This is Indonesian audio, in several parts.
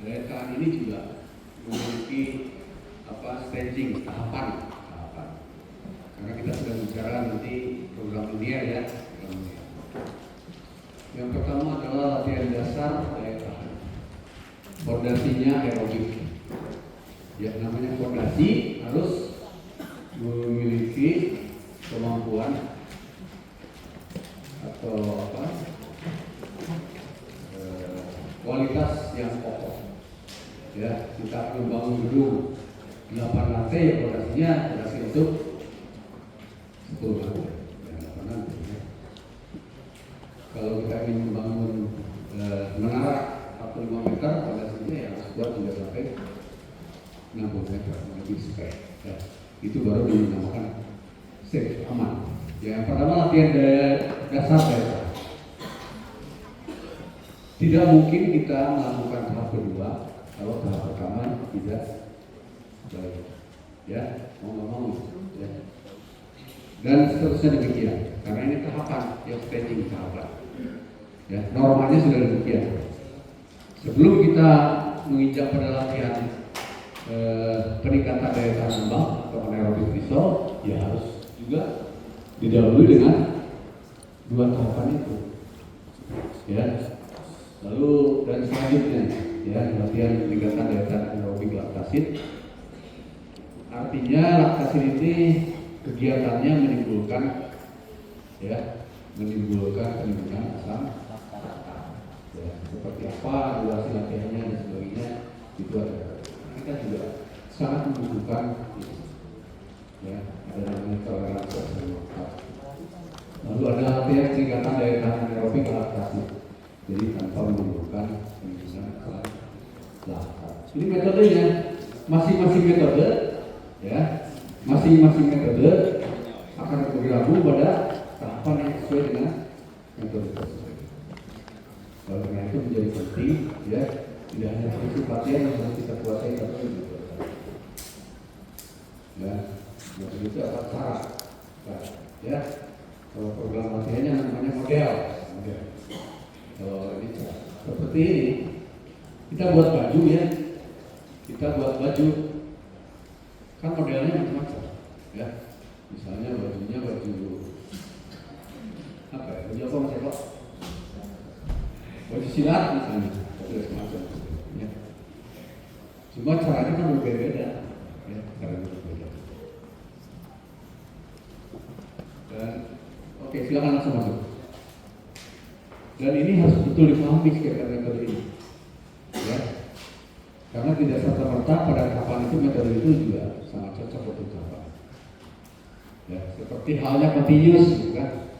daya tahan ini juga memiliki staging tahapan. Karena kita sudah bicara nanti program linear ya. Yang pertama adalah latihan dasar daya tahan. Fondasinya aerobik. Ya, namanya fondasi harus memiliki kemampuan atau kualitas yang kokoh. Ya, kita membangun gedung 8 lantai, ya fondasinya fondasi untuk 10 lantai. Ya, 8 lantai. Ya. Kalau kita ingin membangun menara 45 meter, fondasinya ya harus kuat 3 sampai 60 meter, lebih spek. Ya. Itu baru dinamakan safe, aman. Ya, yang pertama latihan dasar daya tahan. Tidak mungkin kita melakukan tahap kedua kalau tahap pertama tidak baik. Ya, mau nggak mau. Ya. Dan seterusnya demikian. Karena ini tahapan, yang staging tahapan. Ya, normanya sudah demikian. Sebelum kita menginjak pada latihan peningkatan daya tahan lembang atau anaerobik visual, ya harus juga didahului dengan 2 tahapan itu. Ya. Lalu dan selanjutnya, ya, latihan peningkatan daya tahan anaerobik laktasid. Artinya laktasid ini kegiatannya menimbulkan penimbunan asam laktat. Ya, seperti apa durasi latihannya dan sebagainya itu ada. Kita juga sangat membutuhkan ya, ada namanya toleransi asam laktat. Lalu ada latihan peningkatan daya tahan anaerobik laktasid. Jadi tanpa menimbulkan penimbunan asam laktat. Ini metodenya masing-masing metode, ya, masing-masing metode akan bergabung pada tahapan yang sesuai dengan metode tersebut. Oleh karena itu menjadi penting, ya, tidak hanya prinsip latihan yang harus kita kuasai, tapi juga ya, metode itu apa cara, ya, kalau program latihannya namanya model. Kalau ini seperti ini, kita buat baju ya, kan modelnya macam-macam, ya. Misalnya bajunya baju apa ya? Baju apa Mas Eko? Baju silat misalnya, baju semacam ya. Cuma caranya kan berbeda-beda, ya, caranya berbeda. Dan oke, silakan langsung masuk. Dan ini harus betul dipahami sekitar metode ini, ya. Karena tidak serta-merta pada tahapan itu metode itu juga sangat cocok untuk tahapan. Ya, seperti halnya continuous, kan?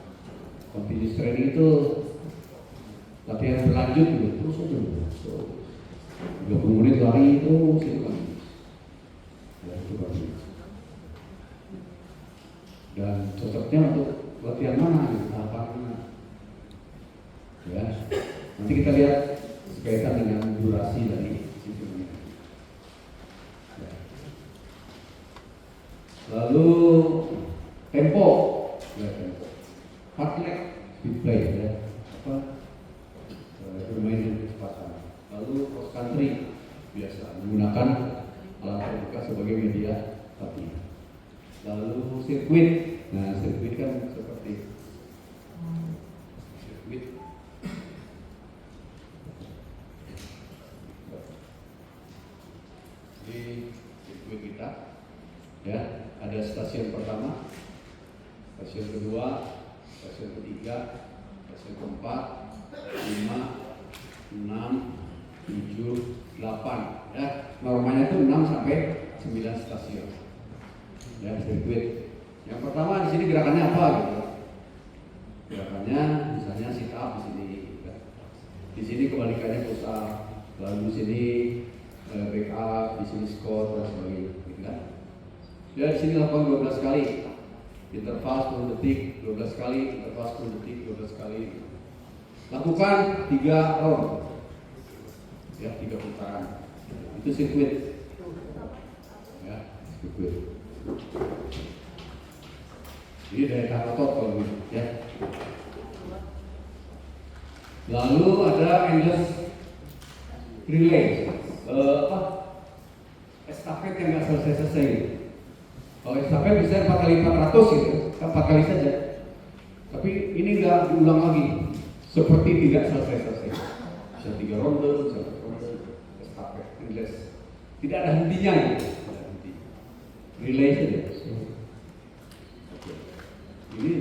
Continuous training itu latihan berlanjut gitu, terus aja gitu. 30 menit lari itu continuous. Ya, itu continuous. Dan cocoknya untuk latihan mana? Gitu, tahapan mana? Ya, nanti kita lihat berkaitan dengan durasi dari sistem ini. Ya. Lalu tempo, ya, tempo, heart rate, speed play, ya, bermain dengan kecepatan. Lalu cross country, biasa menggunakan alat terbuka sebagai media latihan. Lalu sirkuit, nah sirkuit kan seperti sirkuit. Di sirkuit kita, ya, ada stasiun pertama, stasiun kedua, stasiun ketiga, stasiun keempat, 5, 6, 7, 8, ya. Normanya itu 6 sampai 9 stasiun, ya, sirkuit. Yang pertama di sini gerakannya apa gitu? Gerakannya misalnya sit up di sini, ya. Di sini kebalikannya push up, lalu di sini back up, di sini squat dan sebagainya, gitu kan? Ya, di sini lakukan 12 kali, interval 10 detik, 12 kali, interval 10 detik, 12 kali. Lakukan 3 round, ya, 3 putaran. Itu sirkuit, ya, sirkuit. Ini daya tahan otot kalau gitu, ya. Lalu ada endless relay. apa estafet yang nggak selesai-selesai. Kalau estafet bisa 4 kali 400 gitu, kan 4 kali saja. Tapi ini nggak diulang lagi, seperti tidak selesai-selesai. Bisa 3 ronde, bisa 4 ronde, estafet, endless. Tidak ada hentinya gitu. Relay saja. Ini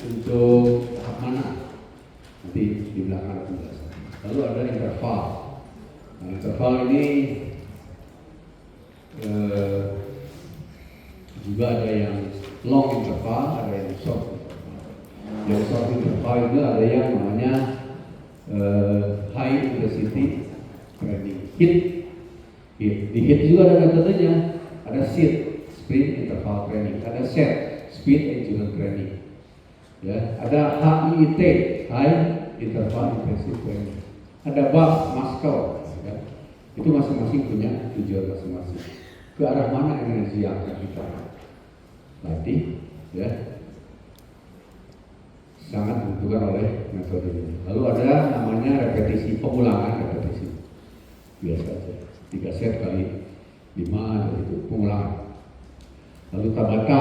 untuk tahap mana? Nanti di belakang ada penjelasan. Lalu ada interval. Nah, interval ini juga ada yang long interval, ada yang short interval. Yang short interval itu ada yang namanya high intensity training, HIIT. Di HIIT juga ada metodenya, ada SIT, sprint interval training, ada SET, speed endurance training. Ya, ada HIIT, high interval intensive training. Ada BAF, Moscow. Ya. Itu masing-masing punya tujuan masing-masing. Ke arah mana energi yang akan kita latih, ya, sangat menentukan oleh metode ini. Lalu ada namanya repetisi, pengulangan repetisi. Biasa saja, 3 set kali 5 itu pengulangan. Lalu Tabata,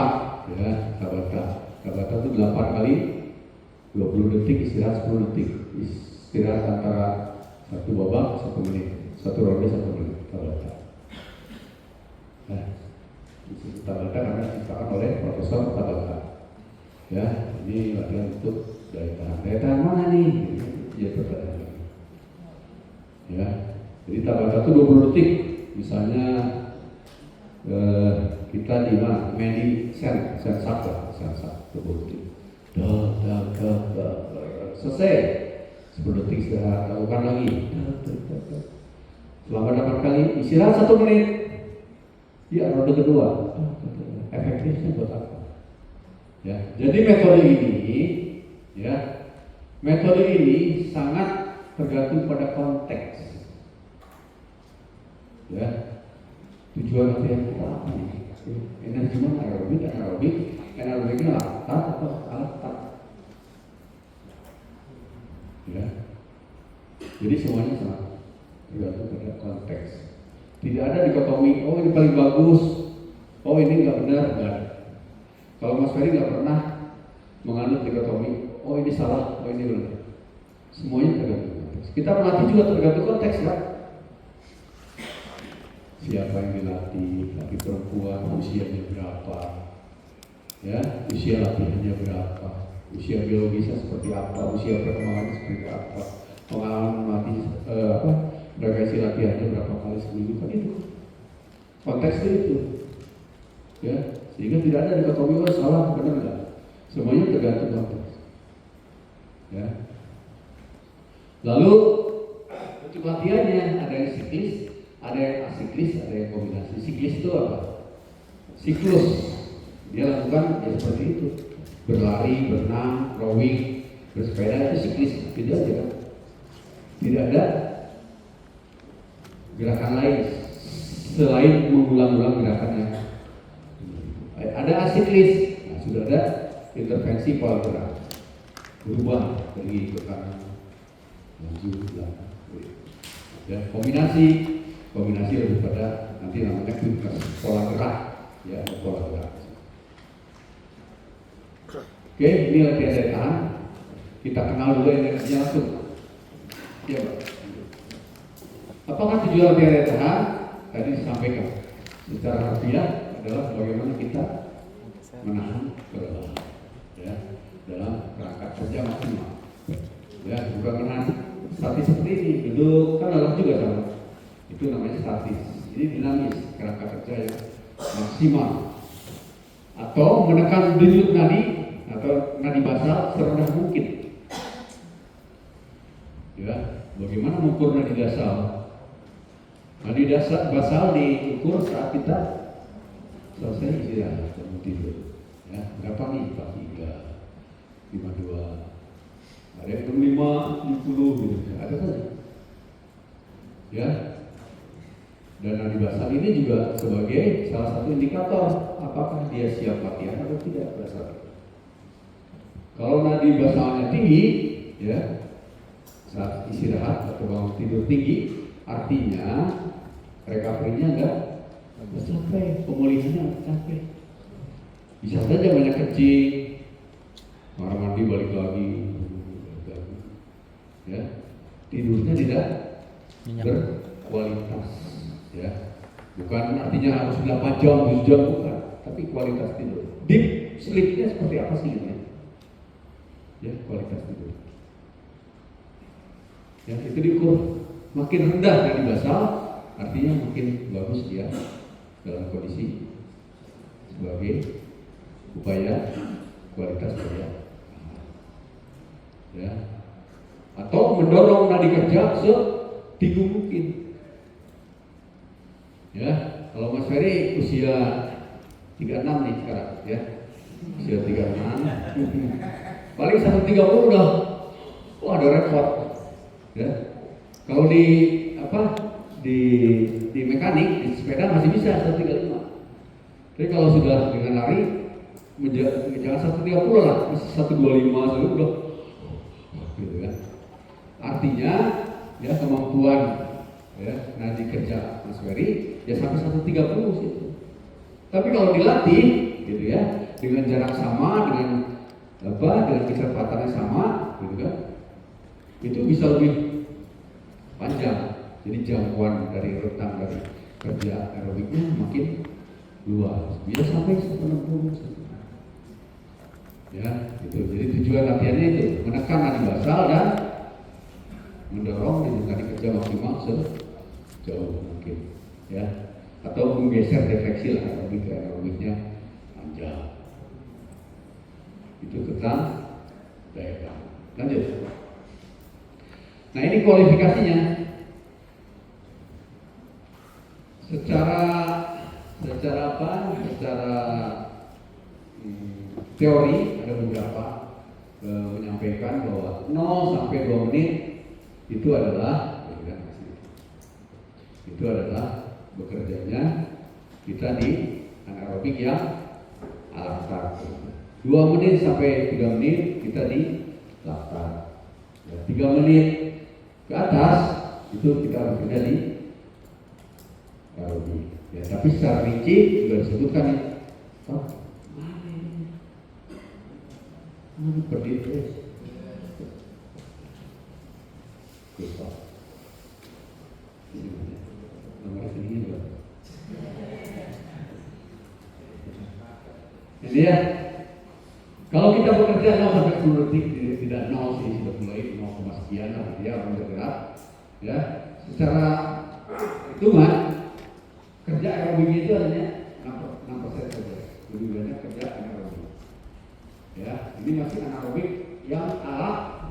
ya, Tabata itu 8 kali 20 detik, istirahat 10 detik. Istirahat antara satu babak 1 menit, satu ronde 1 menit. Tabata. Nah, disebut Tabata karena diciptakan oleh Profesor Tabata. Ya, ini latihan untuk daya tahan. Daya tahan mana nih? Ya, pertanyaan. Ya, jadi Tabata itu 20 detik. Misalnya kita di mana? Medi sen sak 20 detik. Selesai. 10 detik istirahat, lakukan lagi. Selama 8 kali istirahat 1 menit. Ya, ronde kedua. Efektifnya buat apa? Ya, jadi metode ini sangat tergantung pada konteks. Ya, tujuan latihan kita apa nih? Energi mana? Aerobik, anaerobiknya latihan atau alat. Ya, jadi semuanya sangat tergantung pada konteks. Tidak ada dikotomi, oh ini paling bagus, oh ini nggak benar, enggak. Kalau Mas Ferry nggak pernah menganut dikotomi, oh ini salah, oh ini benar. Semuanya tergantung konteks. Kita melatih juga tergantung konteks, kan? Siapa yang dilatih, laki perempuan, usianya berapa, ya, usia latihannya berapa, usia biologisnya seperti apa, usia perkembangannya seperti apa, pengalaman melatih frekuensi latihannya berapa kali seminggu, kan itu konteksnya itu, ya, sehingga tidak ada dikotomi oh salah benar enggak, semuanya tergantung konteks, ya. Lalu untuk latihannya ada yang siklis, ada yang asiklis, ada yang kombinasi. Siklis itu apa? Siklus, dia lakukan ya seperti itu, berlari, berenang, rowing, bersepeda, itu siklis, tidak aja kan? Tidak ada gerakan lain selain mengulang-ulang gerakannya. Ada asiklis, nah, sudah ada intervensi pola gerak, berubah dari ke kanan, maju, belakang. Ya, kombinasi lebih pada nanti namanya pola gerak, ya, pola gerak. Oke, ini latihan daya tahan. Kita kenal dulu energinya langsung. Ya, Pak. Apakah tujuan latihan daya tahan? Tadi disampaikan secara harfiah adalah bagaimana kita menahan kelelahan, ya, dalam kerangka kerja maksimal. Ya, bukan menahan statis seperti ini, duduk kan lelah juga sama. Itu namanya statis. Ini dinamis, kerangka kerja yang maksimal. Atau menekan denyut nadi atau nadi basal serendah mungkin. Ya, bagaimana mengukur nadi basal? Nadi basal diukur saat kita selesai istirahat dan tidur. Ya, berapa nih? 43, 52. Ada yang 65, 60 gitu. Ada saja. Ya. Dan nadi basal ini juga sebagai salah satu indikator apakah dia siap latihan atau tidak basal. Kalau nadi basalnya tinggi, ya, saat istirahat atau bangun tidur tinggi, Artinya recovery-nya enggak tercapai, pemulihannya enggak tercapai. Bisa saja banyak kencing, kamar mandi balik lagi, ya, tidurnya tidak berkualitas, ya. Bukan artinya harus 8 jam, 7 jam, bukan, tapi kualitas tidur. Deep sleep-nya seperti apa sih ini? Ya, kualitas tidur. Ya, itu diukur. Makin rendah dari basal, artinya makin bagus dia dalam kondisi sebagai upaya kualitas kerja. Ya. Atau mendorong nadi kerja setinggi mungkin. Ya, kalau Mas Ferry usia 36 nih sekarang, ya. Usia 36. Paling 130 udah. Wah, ada repot. Ya. Kalau di di mekanik, di sepeda masih bisa 135. Tapi kalau sudah dengan lari jangan 130 lah, masih 125 dulu udah. Gitu kan. Artinya ya kemampuan ya nadi kerja Mas Ferry ya sampai 130 sih. Tapi kalau dilatih gitu ya dengan jarak sama, dengan kecepatannya sama gitu kan, itu bisa lebih panjang. Jadi jangkauan dari rentang dari kerja aerobiknya makin luas, bisa sampai 160. Ya, itu. Jadi tujuan latihannya itu menekan nadi basal dan mendorong nadi kerja maksimal sejauh mungkin, ya. Atau menggeser defleksi lah aerobiknya panjang. Itu tentang daya tahan. Lanjut. Nah, ini kualifikasinya. Secara teori ada beberapa menyampaikan bahwa 0 sampai 2 menit itu adalah bekerjanya kita di anaerobik yang laktat. 2 menit sampai 3 menit kita di laktat. 3 menit ke atas itu kita bekerja di aerobik. Ya, tapi secara rinci juga disebutkan ya. Berdiri terus. Lupa. Nomor sini juga. Jadi ya, kalau kita bekerja 0 sampai 10 detik, tidak 0 sih, sudah mulai 0, sekian lah dia orang bergerak. Ya, secara hitungan kerja aerobik itu hanya 6% saja. Lebih banyak kerja anaerobik. Ya, ini masih anaerobik yang alat.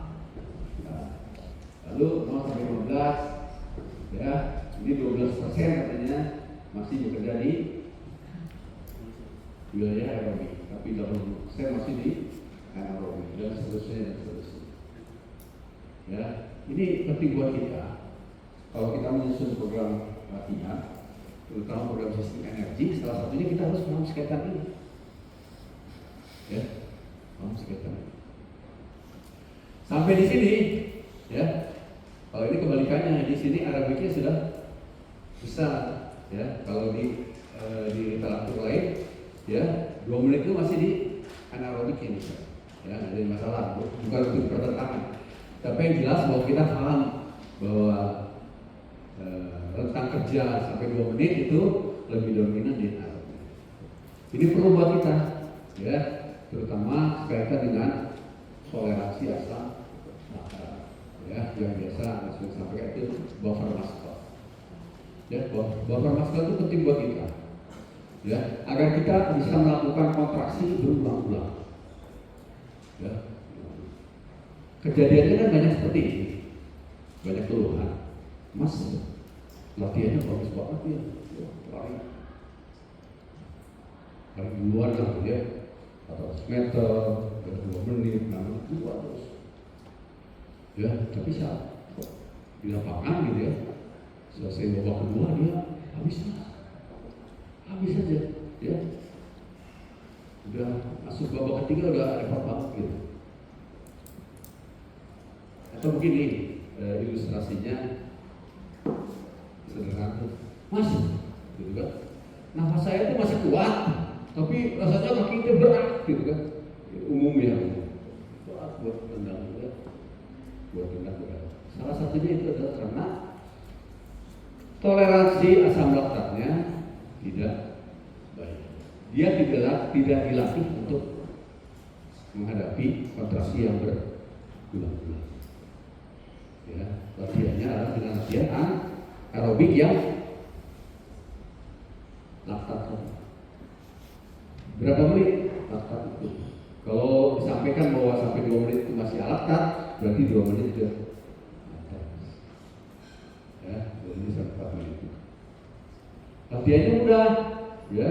Lalu 0 sampai 15, ya, ini 12% katanya masih bekerja di wilayah aerobik, tapi 80% masih di anaerobik dan seterusnya. Ya, ini penting buat kita. Kalau kita menyusun program latihan, terutama program sistem energi, salah satunya kita harus paham skater ini. Ya, paham skater. Sampai di sini, ya. Kalau ini kebalikannya, di sini aerobiknya sudah besar, ya. Kalau di literatur lain, ya, 2 menit itu masih di anaerobik ini, ya, ada masalah, bukan untuk pertentangan. Tapi yang jelas bahwa kita paham bahwa rentang kerja sampai 2 menit itu lebih dominan di anaerobik. Ini perlu buat kita, ya, terutama berkaitan dengan toleransi asam laktat, ya, yang biasa langsung sampai itu buffer muscle. Ya, buffer muscle itu penting buat kita, ya, agar kita bisa melakukan kontraksi berulang-ulang. Ya, kejadiannya kan banyak seperti ini, banyak keluhan, Mas, latihannya bagus banget ya, lari duluan lah ya, 400 meter, 2 menit, 6 menit, keluar terus. Ya, tapi saat di lapangan gitu ya, selesai babak kedua dia habis aja, ya. Udah masuk babak ketiga udah repot banget gitu. Atau begini ilustrasinya, Mas, gitu kan? Nafas saya itu masih kuat, tapi rasanya kaki itu berat, gitu kan? Umumnya berat buat tendang berat, buat tendang berat. Salah satunya itu adalah karena toleransi asam laktatnya tidak baik. Dia tidak dilatih untuk menghadapi kontraksi yang berulang-ulang. Ya, latihannya adalah dengan latihan aerobik yang laktat. Berapa menit laktat itu? Kalau disampaikan bahwa sampai 2 menit itu masih laktat, berarti 2 menit itu laktat. Ya, 2 menit sampai 4 menit. Latihannya mudah, ya,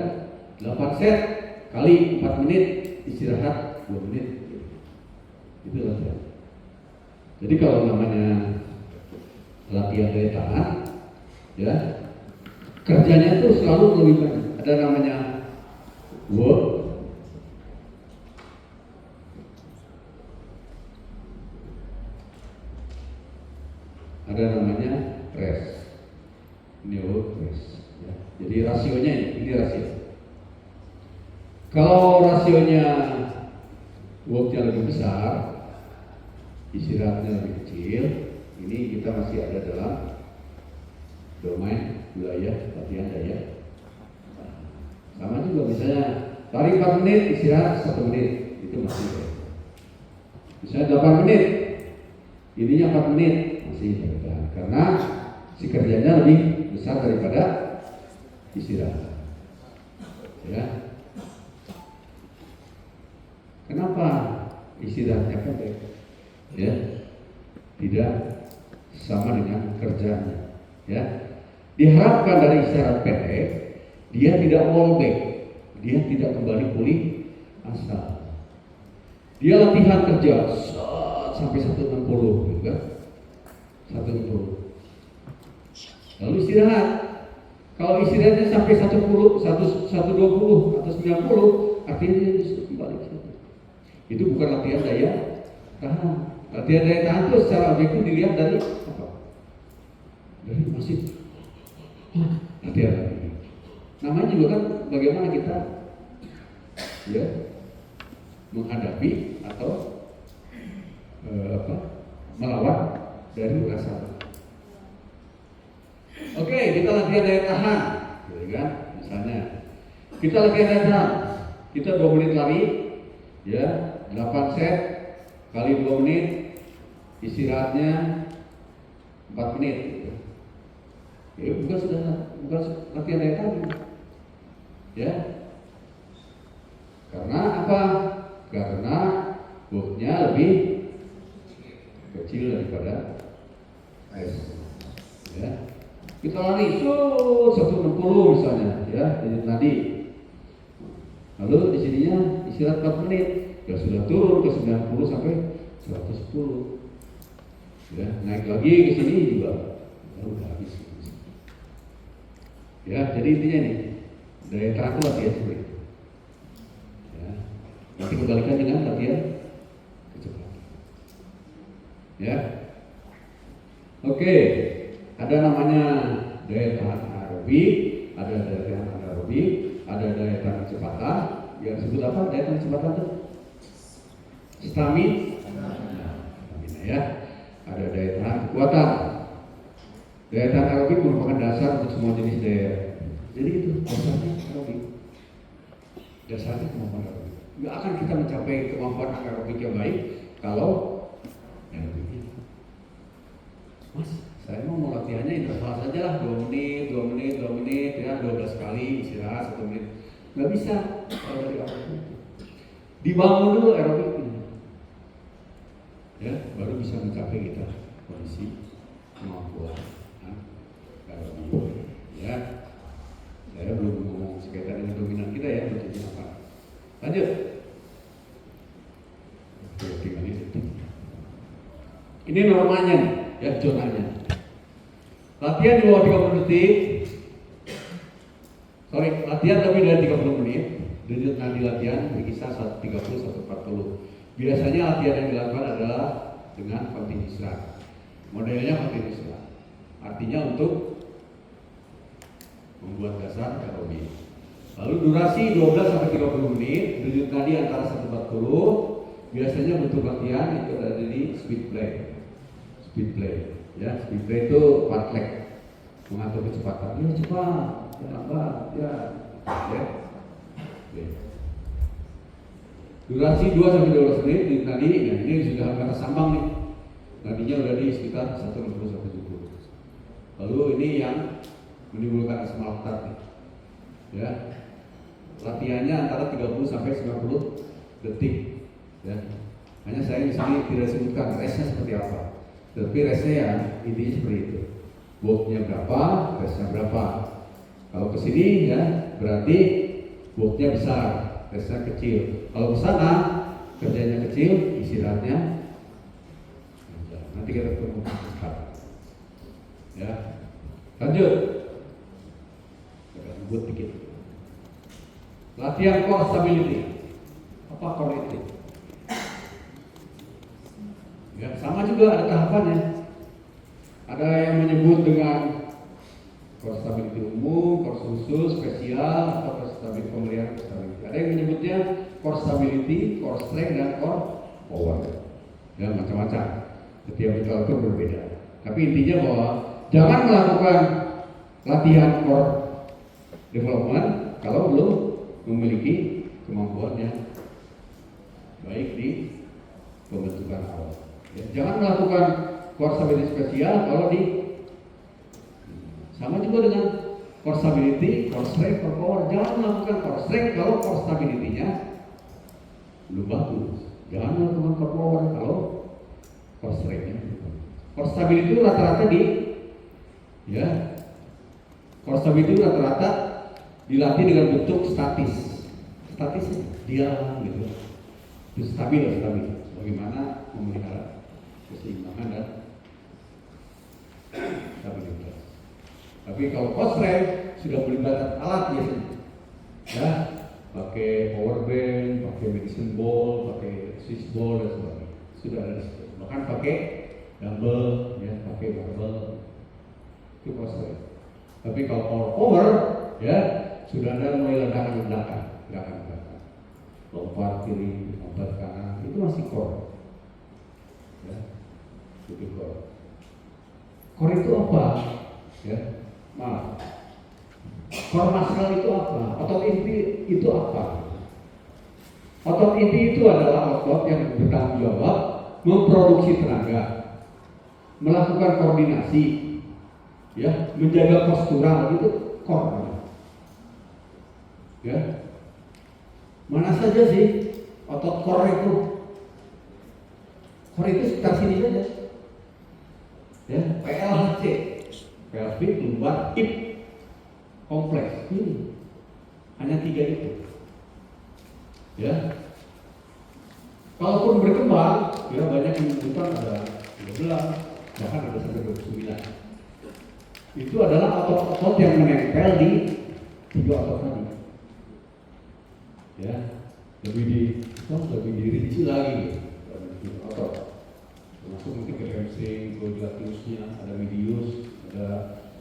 8 set kali 4 menit, istirahat 2 menit. Itu latihan. Jadi kalau namanya latihan daya tahan, ya, kerjanya tuh selalu lebih banyak. Ada namanya work, ada namanya rest. Ini work, rest. Ya. Jadi rasionya ini rasio. Kalau rasionya worknya lebih besar, istirahatnya lebih kecil, ini kita masih ada dalam domain wilayah latihan daya. Sama juga misalnya lari 4 menit, istirahat 1 menit, itu masih ada. Misalnya 8 menit, ininya 4 menit, masih ada. Karena si kerjanya lebih besar daripada istirahat. Ya. Kenapa istirahatnya pendek? Ya, tidak sama dengan kerjanya. Ya, diharapkan dari istirahat pendek, dia tidak rollback, dia tidak kembali pulih asa. Dia latihan kerja sampai 160, gitu kan? 160. Lalu istirahat. Kalau istirahatnya sampai 120 atau 90, artinya dia bisa kembali ke situ. Itu bukan latihan daya tahan. Latihan daya tahan itu secara objektif dilihat dari apa? Dari masih latihan lagi. Namanya juga kan bagaimana kita ya menghadapi atau melawan dari rasa. Oke, kita latihan daya tahan, gitu kan? Misalnya kita latihan daya tahan, kita 2 menit lari, ya 8 set kali 2 menit, istirahatnya 4 menit. Gitu. Ya, bukan latihan daya tahan, ya. Karena apa? Karena worknya lebih kecil daripada S. Ya. Kita lari 160 misalnya, ya, jadi tadi. Lalu di sininya istirahat 4 menit, ya sudah turun ke 90 sampai 110. Ya, naik lagi ke sini juga udah habis. Ya, jadi intinya nih, daya tahan itu latihan seperti itu. Ya, nanti kembalikan dengan latihan kecepatan. Ya, oke, ada namanya daya tahan aerobik, ada daya tahan anaerobik, ada daya tahan kecepatan. Yang disebut apa? Daya tahan kecepatan itu stamina, ya. Ada daya tahan kekuatan. Daya tahan aerobik merupakan dasar untuk semua jenis daya. Jadi itu dasarnya aerobik. Dasarnya kemampuan aerobik. Nggak akan kita mencapai kemampuan aerobik yang baik kalau aerobik ini. Mas, saya mau latihannya interval saja lah, 2 menit, 2 menit, 2 menit, ya 12 kali istirahat 1 menit. Nggak bisa kalau dari awal itu. Dibangun dulu aerobiknya, ya, baru bisa mencapai kita kondisi kemampuan aerobik. Ya, saya belum ngomong sekaitan dengan dominan kita ya, bentuknya apa. Lanjut. Oke, tinggal itu. Ini normanya nih, ya, zonanya. Latihan di bawah 30 detik. Latihan lebih dari 30 menit. Denyut nadi latihan berkisar 130-140. Biasanya latihan yang dilakukan adalah dengan continuous run. Modelnya continuous run. Artinya untuk membuat dasar aerobik. Lalu durasi 12 sampai 30 menit, denyut nadi antara 140. Biasanya bentuk latihan itu ada di speed play. Speed play, ya, speed play itu fartlek, mengatur kecepatan. Ya cepat, ya lambat, ya. Oke. Durasi 2 sampai 12 menit denyut nadi. Nah, ini sudah agak sambang nih. Nadinya udah di sekitar 160 sampai 70. Lalu ini yang menimbulkan asam laktat nih. Ya. Latihannya antara 30 sampai 90 detik. Ya. Hanya saya di sini tidak sebutkan restnya seperti apa. Tapi restnya ya intinya seperti itu. Worknya berapa, restnya berapa. Kalau ke sini ya berarti worknya besar, restnya kecil. Kalau ke sana kerjanya kecil, istirahatnya nanti kita ketemu sekarang. Ya, lanjut. Kita buat dikit. Latihan core stability. Apa core itu? Ya, sama juga ada tahapannya. Ada yang menyebut dengan core stability umum, core khusus, spesial, atau core stability pemeliharaan stability. Ada yang menyebutnya core stability, core strength, dan core power. Ya, macam-macam. Setiap itu berbeda. Tapi intinya bahwa jangan melakukan latihan core development kalau belum memiliki kemampuan yang baik di pembentukan awal. Ya, jangan melakukan core stability spesial kalau di sama juga dengan core stability, core strength, core power. Jangan melakukan core strength kalau core stability-nya belum bagus. Jangan melakukan core power kalau core strength-nya. Core stability itu rata-rata ya, core stability itu rata-rata dilatih dengan bentuk statis. Statis dia gitu. Itu stabil. Bagaimana memelihara keseimbangan dan stabilitas. Tapi kalau core strength sudah melibatkan alat biasanya. Ya, pakai power band, pakai medicine ball, pakai Swiss ball dan sebagainya. Sudah ada di situ. Bahkan pakai dumbbell, ya, pakai barbell. Itu core strength. Tapi kalau power, ya, sudah ada mulai gerakan-gerakan. Lompat kiri, lompat kanan, itu masih core. Ya, itu core. Core itu apa? Ya, maaf. Core muscle itu apa? Otot inti itu apa? Otot inti itu adalah otot yang bertanggung jawab memproduksi tenaga, melakukan koordinasi, ya, menjaga postural, itu core. Ya, mana saja sih otot core itu? Core itu sekitar sini saja. Ya, PLHC, pelvic, lumbar, hip, kompleks. Ini hanya 3 itu. Ya, kalaupun berkembang, ya banyak yang menyebutkan ada 13, bahkan ada sampai 29. Itu adalah otot-otot yang menempel di 3 otot tadi. Ya, lebih dirinci lagi otot. Termasuk mungkin ke hamstring, ke gluteusnya, ada medius, ada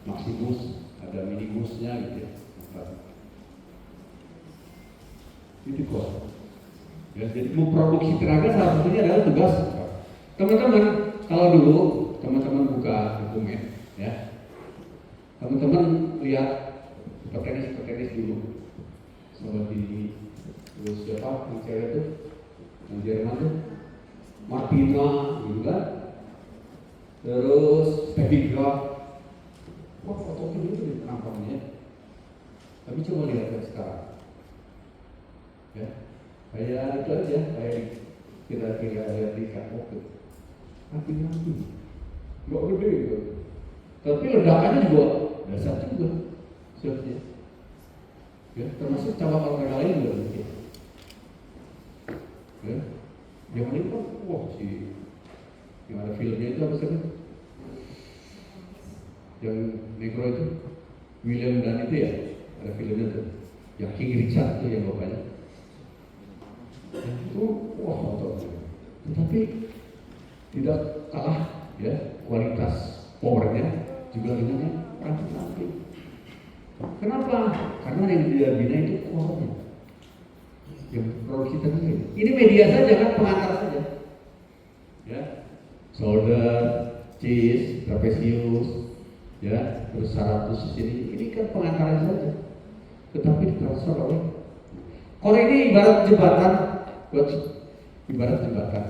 maximus, ada minimusnya gitu ya. Itu kok. Ya, jadi memproduksi tenaga salah satunya adalah tugas teman-teman. Kalau dulu teman-teman buka dokumen, ya, teman-teman lihat petenis dulu, seperti terus siapa yang cewek itu, yang Jerman tuh, Martina, gitu kan, terus Steffi Graf. Wah, foto itu nampaknya. Tapi coba lihat sekarang. Ya, kayak itu aja, kayak kita lihat di catwalk tuh, nanti nggak gede gitu, tapi ledakannya juga dasar juga, sebenarnya. Ya, termasuk cabang olahraga lain juga mungkin. Ya, yang ini kan, wah yang ada filmnya itu apa sih? Yang negro itu, William dan itu ya, ada filmnya tuh, yang King Richard itu yang bapaknya. Itu wah ototnya, tetapi tidak kalah ya kualitas powernya juga dengan yang ramping. Kenapa? Karena yang dia bina itu core-nya, yang produksi tenaga. Ini media saja kan, pengantar saja. Ya, shoulder, chest, trapezius, ya, terus saratus ini kan pengantaran saja. Tetapi ditransfer oleh core ini ibarat jembatan, ibarat jembatan.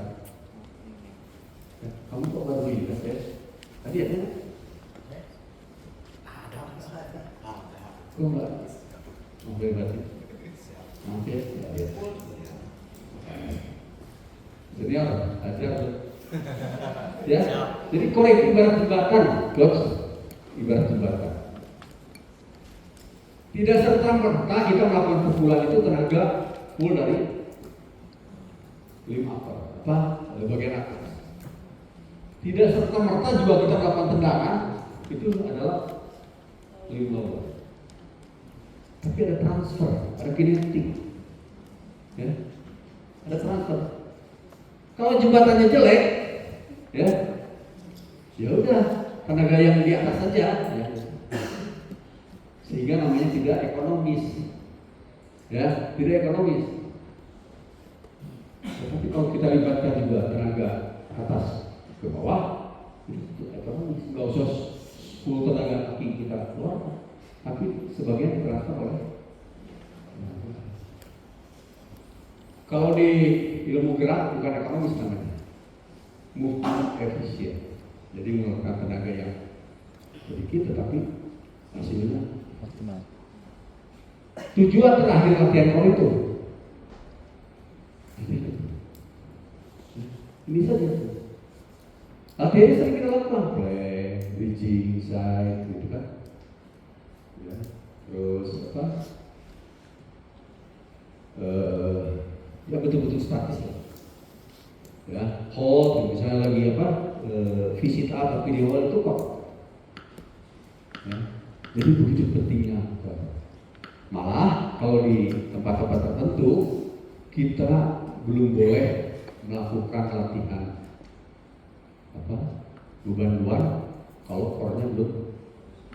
Ya, kamu kok baru ingat ya? Tadi ada? Oh enggak? Boleh berarti? Maaf ya? Ya. Jadi apa? Ajar. Ya, jadi core itu ibarat jembatan, coach. Ibarat jembatan. Tidak serta-merta kita melakukan pukulan itu tenaga full dari 5 apa? Bagian atas. Tidak serta-merta juga kita melakukan tendangan itu adalah 5. Tapi ada transfer, ada kinetik, ya, ada transfer. Kalau jembatannya jelek, ya udah tenaga yang di atas saja, ya. Sehingga namanya tidak ekonomis, ya, tidak ekonomis. Tapi kalau kita libatkan juga tenaga atas ke bawah, itu ekonomis. Nggak usah 10 tenaga kaki kita keluar, tapi sebagian ditransfer oleh. Kalau di ilmu gerak bukan ekonomis namanya, movement efisien. Jadi mengeluarkan tenaga yang sedikit tetapi hasilnya optimal. Tujuan terakhir latihan core itu ini saja. Latihan sering kita lakukan, plank, bridging, side, gitu kan. Ya. Terus apa? Ya betul-betul statis lah. Ya, hold, misalnya lagi apa? Visit A tapi di hold itu kok. Ya. Jadi begitu pentingnya. Malah kalau di tempat-tempat tertentu kita belum boleh melakukan latihan apa? Beban luar kalau core-nya belum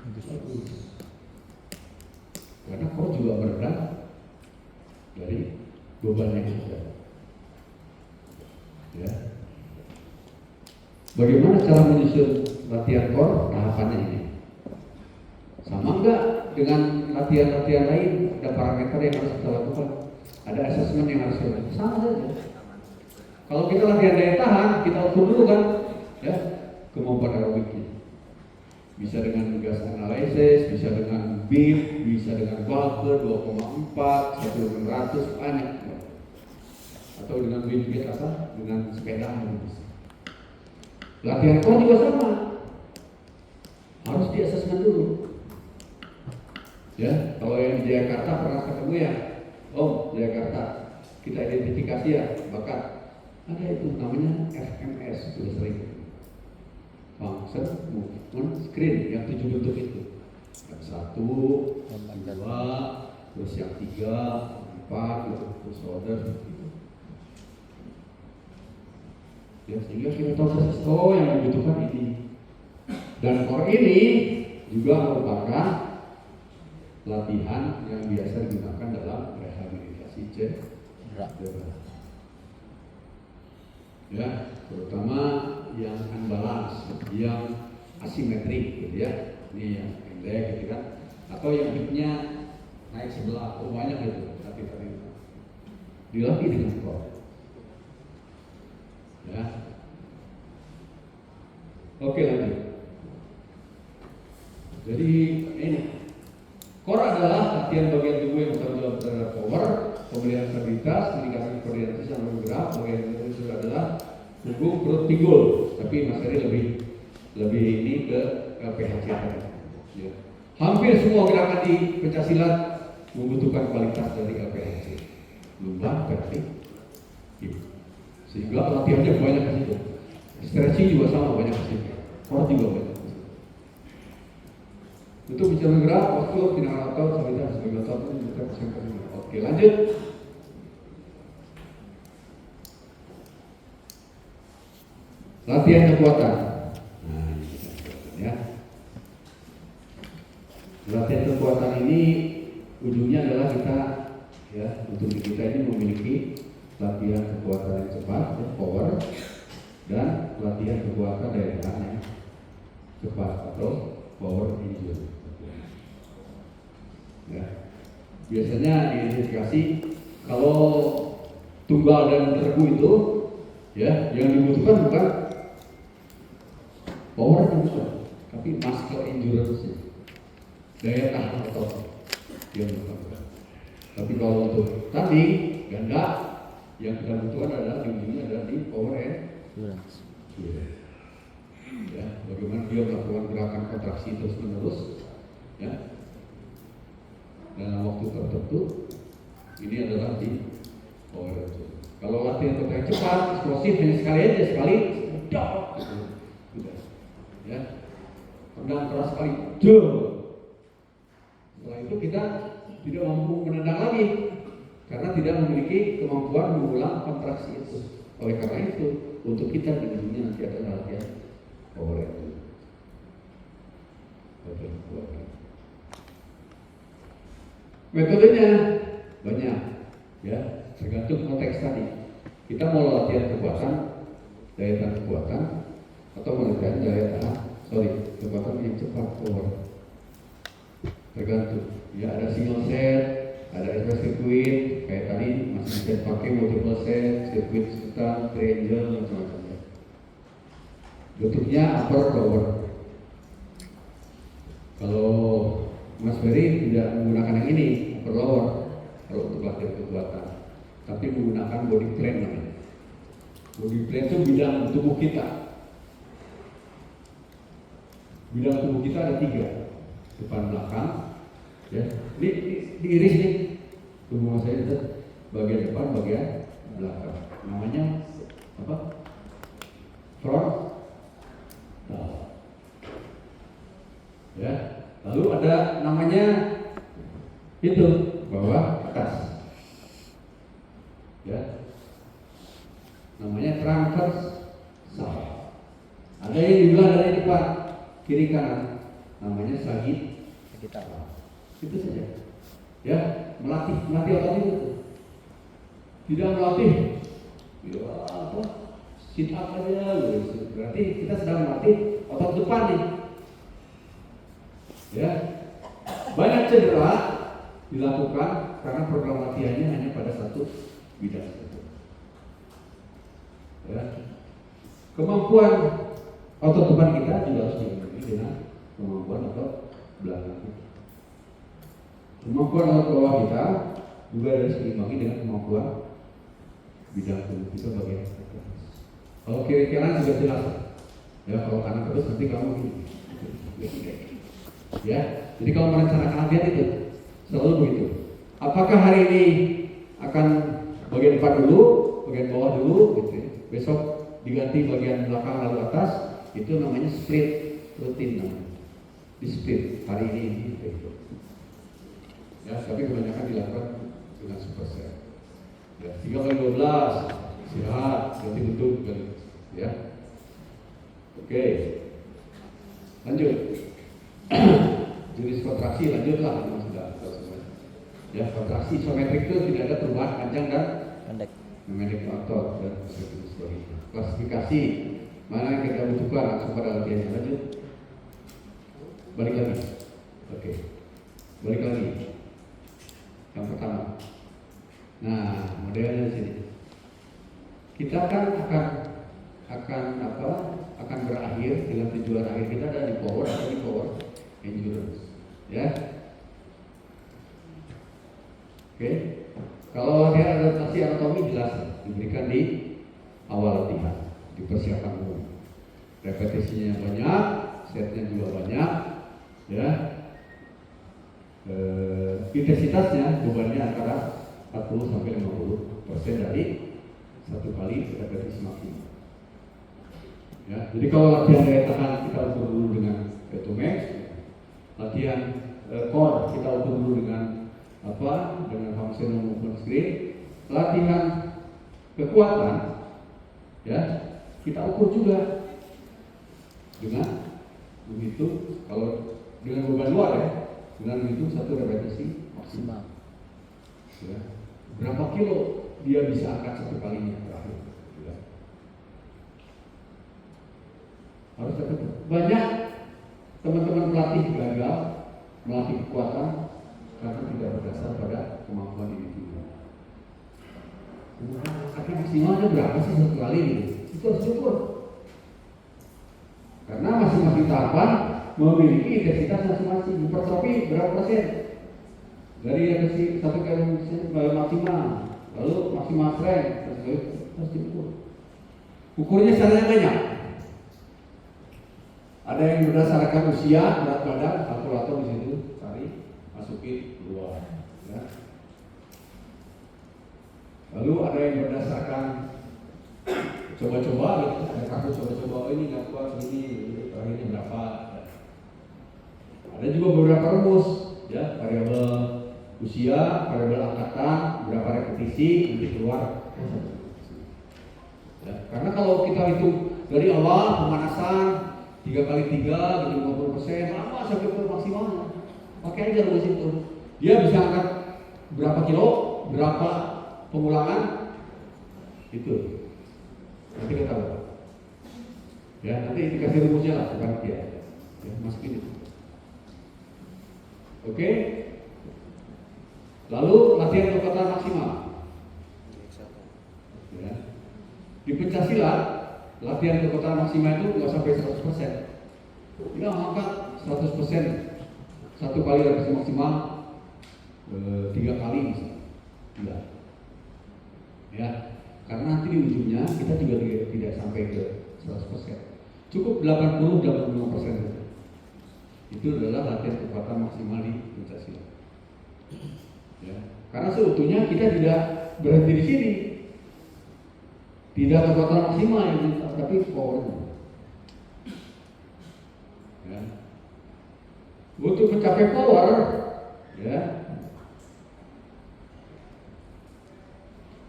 bagus. Karena core juga berat dari beban yang ada. Ya. Bagaimana cara menyusun latihan core? Tahapannya ini. Sama enggak dengan latihan-latihan lain? Ada parameter yang harus kita lakukan, ada asesmen yang harus kita lakukan. Sama saja. Kalau kita latihan daya tahan, kita ukur dulu kan, ya, kemampuan aerobiknya. Bisa dengan gas analisis, bisa dengan beam, bisa dengan Walker 2,4, 1/100 banyak. Atau dengan beam apa? Dengan sepeda bisa. Latihan core juga sama, harus di asesmen dulu. Ya, kalau yang di Jakarta pernah ketemu ya, Om, Jakarta kita identifikasi ya, bakat ada itu namanya FMS, sudah sering. Function movement screen yang 7 bentuk itu. Yang 1, 2, terus yang 3, 4, terus shoulder. Ya, sehingga kita tahu persis, oh yang dibutuhkan ini. Dan core ini juga merupakan latihan yang biasa digunakan dalam rehabilitasi cedera. Ya, terutama yang unbalance, yang asimetrik gitu ya. Ini yang pendek gitu kan. Atau yang hipnya naik sebelah, banyak gitu. Tapi dilatih dengan core. Ya. Oke, lanjut. Jadi ini core adalah latihan bagian tubuh yang bertanggung jawab terhadap power, pemeliharaan stabilitas, meningkatkan koordinasi sama bergerak. Bagian itu adalah punggung, perut, pinggul. Tapi Mas Heri lebih ini ke LPHC tadi. Ya. Hampir semua gerakan di pencaksilat membutuhkan kualitas dari LPHC. Lumbar, vertik, hip. Sehingga latihannya banyak di situ. Stretching juga sama banyak di situ. Core juga banyak. Untuk bicara gerak, postur, tindakan otot, stabilitas, sebagai otot itu kita persiapkan. Oke, lanjut. Latihan kekuatan. Nah, ini ya. Latihan kekuatan ini ujungnya adalah kita ya untuk kita ini memiliki latihan kekuatan yang cepat, ya, power, dan latihan kekuatan daya tahan yang cepat atau power endurance. Ya. Biasanya diidentifikasi kalau tunggal dan tergu itu ya yang dibutuhkan bukan power endurance, tapi muscle endurance, daya tahan atau yang bukan. Tapi kalau untuk tanding ganda yang kita butuhkan adalah ujungnya adalah di power endurance. Ya, bagaimana dia melakukan gerakan kontraksi terus menerus, ya, dalam waktu tertentu. Ini adalah di power endurance. Kalau latihan yang cepat, eksplosif, hanya sekali, udah, ya, tendang keras sekali, setelah itu kita tidak mampu menendang lagi karena tidak memiliki kemampuan mengulang kontraksi itu. Oleh karena itu, untuk kita di dunia nanti ada latihan power endurance. Metodenya banyak, ya, tergantung konteks tadi. Kita mau latihan kekuatan, daya tahan kekuatan, atau latihan kekuatan yang cepat, power. Tergantung. Ya, ada single set, ada express circuit, kayak tadi masih bisa pakai multiple set, circuit sultan, triangle, macam-macam. Bentuknya upper lower. Kalau Mas Ferry tidak menggunakan yang ini, upper lower, kalau untuk latihan kekuatan, tapi menggunakan body plan namanya. Body plan itu bidang tubuh kita. Bidang tubuh kita ada 3, depan belakang. Ya, diiris nih tubuh saya itu bagian depan, bagian belakang. Namanya apa? Front. Ya, lalu ada namanya itu bawah atas. Ya, namanya transversal. Ada yang dibelah dari depan kiri kanan, namanya sagital. Itu saja. Ya, melatih otot itu. Tidak melatih, ya apa? Sit up aja, berarti kita sedang melatih otot depan nih. Ya, banyak cedera dilakukan karena program latihannya hanya pada satu bidang. Ya, kemampuan otot depan kita juga harus diimbangi dengan kemampuan otot belakang kita. Kemampuan otot bawah kita juga harus diimbangi dengan kemampuan bidang tubuh kita bagian atas. Kalau kiri kanan juga jelas. Ya, kalau kanan terus nanti kamu gini. Ya, jadi kalau merencanakan latihan itu selalu begitu. Apakah hari ini akan bagian depan dulu, bagian bawah dulu, gitu ya. Besok diganti bagian belakang lalu atas, itu namanya split rutin namanya. Di split hari ini gitu. Ya, tapi kebanyakan dilakukan dengan super set. Ya, 3x12 istirahat, ganti bentuk, ya. Oke, lanjut. Jenis kontraksi lanjutlah, sudah. Ya, kontraksi isometrik itu tidak ada perubahan panjang dan pendek otot dan sebagainya. Klasifikasi mana yang kita butuhkan langsung pada latihan. Lanjut. Balik lagi. Oke. Balik lagi. Yang pertama. Nah, modelnya di sini. Kita kan akan berakhir dengan tujuan akhir kita ada di power atau di power endurance. Ya. Oke. Kalau dia adaptasi anatomi jelas diberikan di awal latihan, dipersiapkan dulu. Repetisinya banyak, setnya juga banyak, ya. Intensitasnya bebannya antara 40-50% dari satu kali repetisi maksimal. Ya, jadi kalau latihan daya tahan kita ukur dulu dengan P2max, latihan core kita ukur dulu dengan dengan functional movement screen, latihan kekuatan, ya kita ukur juga dengan begitu. Kalau dengan beban luar ya, dengan hitung 1 repetisi maksimal. Ya. Berapa kilo dia bisa angkat 1 kalinya terakhir? Ya. Harus tertentu. Banyak teman-teman pelatih gagal melatih kekuatan karena tidak berdasar pada kemampuan individu. Angkat maksimalnya berapa sih 1 kali gitu? Itu harus diukur. Karena masing-masing tahapan memiliki intensitas masing-masing. Hipertrofi berapa persen? Dari repetisi 1 kali maksimal, lalu maksimal strength, harus diukur. Ukurnya caranya banyak. Ada yang berdasarkan usia, berat badan, kalkulator di situ, cari, masukin, keluar. Ya. Lalu ada yang berdasarkan coba-coba, gitu. Ada kasus coba-coba, oh ini nggak kuat segini, terakhirnya berapa? Ada juga beberapa rumus, ya, variabel usia, variabel angkatan, berapa repetisi, nanti keluar. Ya, karena kalau kita hitung dari awal pemanasan 3 kali 3 jadi 50%, lama sampai ke maksimalnya. Pakai aja rumus itu. Dia bisa angkat berapa kilo, berapa pengulangan, itu. Nanti kita tahu. Ya, nanti dikasih rumusnya lah, bukan dia. Ya, masukin itu. Oke. Lalu latihan kekuatan maksimal. Ya. Di pencaksilat, latihan kekuatan maksimal itu nggak sampai 100%. Kita angkat 100%, 1 kali repetisi maksimal 3 kali bisa. Tidak. Ya, karena nanti di ujungnya kita juga tidak sampai ke 100%. Cukup 80-85%. Itu adalah latihan kekuatan maksimal di pencaksilat. Ya, karena seutuhnya kita tidak berhenti di sini. Tidak kekuatan maksimal yang tapi power. Ya. Untuk mencapai power, ya,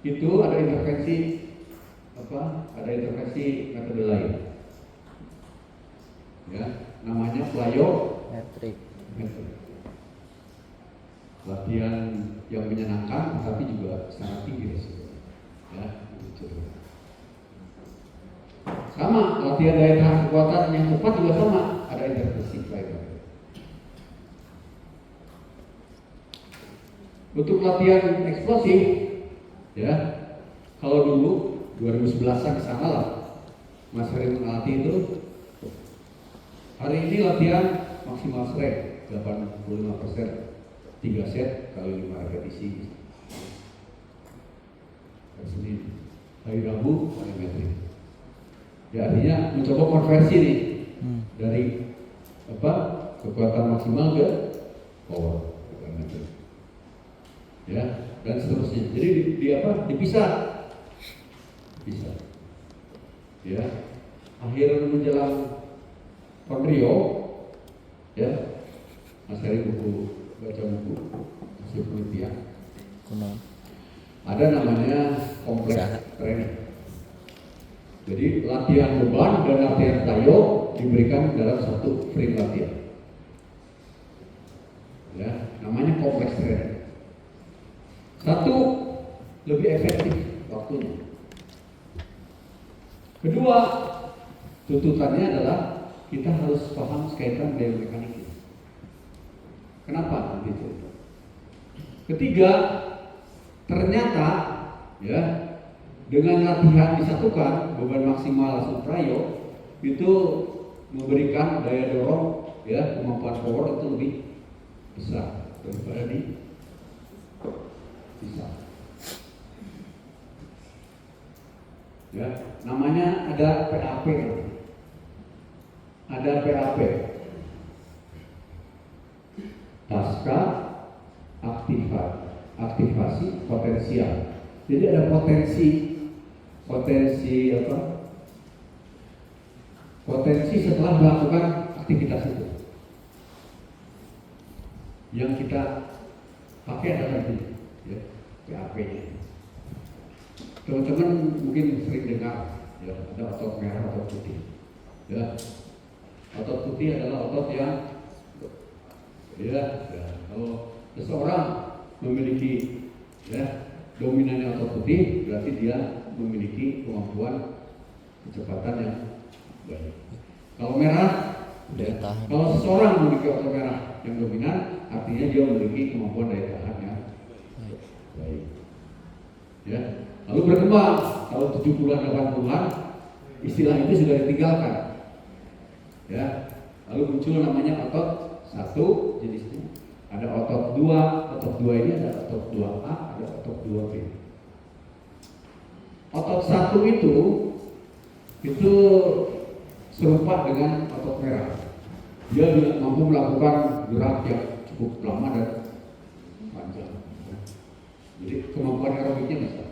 itu ada intervensi apa? Ada intervensi metode lain. Ya, namanya plyometric. Latihan yang menyenangkan, tapi juga sangat tinggi resiko. Ya, itu. Sama, latihan daya tahan kekuatan yang cepat juga sama, ada intervensi lain. Untuk latihan eksplosif, ya, kalau dulu 2011-an kesana lah, Mas Heri melatih itu. Hari ini latihan maksimal strength 85%, 3 set kali 5 repetisi. Hari Senin, hari Rabu plyometric. Ya, artinya mencoba konversi nih dari apa kekuatan maksimal ke power. Ya, dan seterusnya. Jadi di apa? Dipisah. Bisa. Ya. Akhir menjelang Rio, ya. Mas Heri baca buku hasil penelitian. Ada namanya kompleks training. Jadi latihan beban dan latihan plyo diberikan dalam satu frame latihan. Ya, namanya kompleks training. Satu, lebih efektif waktunya. Kedua, tuntutannya adalah kita harus paham kaitan biomekaniknya. Kenapa begitu? Ketiga, ternyata ya dengan latihan disatukan beban maksimal langsung plyo itu memberikan daya dorong ya kemampuan power itu lebih besar daripada di bisa. Ya, namanya ada PAP. Ada PAP. Pasca aktivasi potensial. Jadi ada potensi apa? Potensi setelah melakukan aktivitas itu. Yang kita pakai adalah ini, ya, PAP-nya. Teman-teman mungkin sering dengar, ya, ada otot merah, otot putih. Ya, otot putih adalah otot yang Ya, kalau seseorang memiliki dominannya otot putih, berarti dia memiliki kemampuan kecepatan yang baik. Kalau merah, daya tahan. kalau seseorang memiliki otot merah yang dominan, artinya dia memiliki kemampuan daya tahan yang baik. Ya, lalu berkembang. Kalau 70-an 80-an, istilah itu sudah ditinggalkan. Ya, lalu muncul namanya otot satu jenisnya. Ada otot 2, otot 2 ini ada otot 2A, ada otot 2B. Otot 1 itu serupa dengan otot merah. Dia mampu melakukan gerak yang cukup lama dan panjang. Jadi kemampuan aerobiknya besar.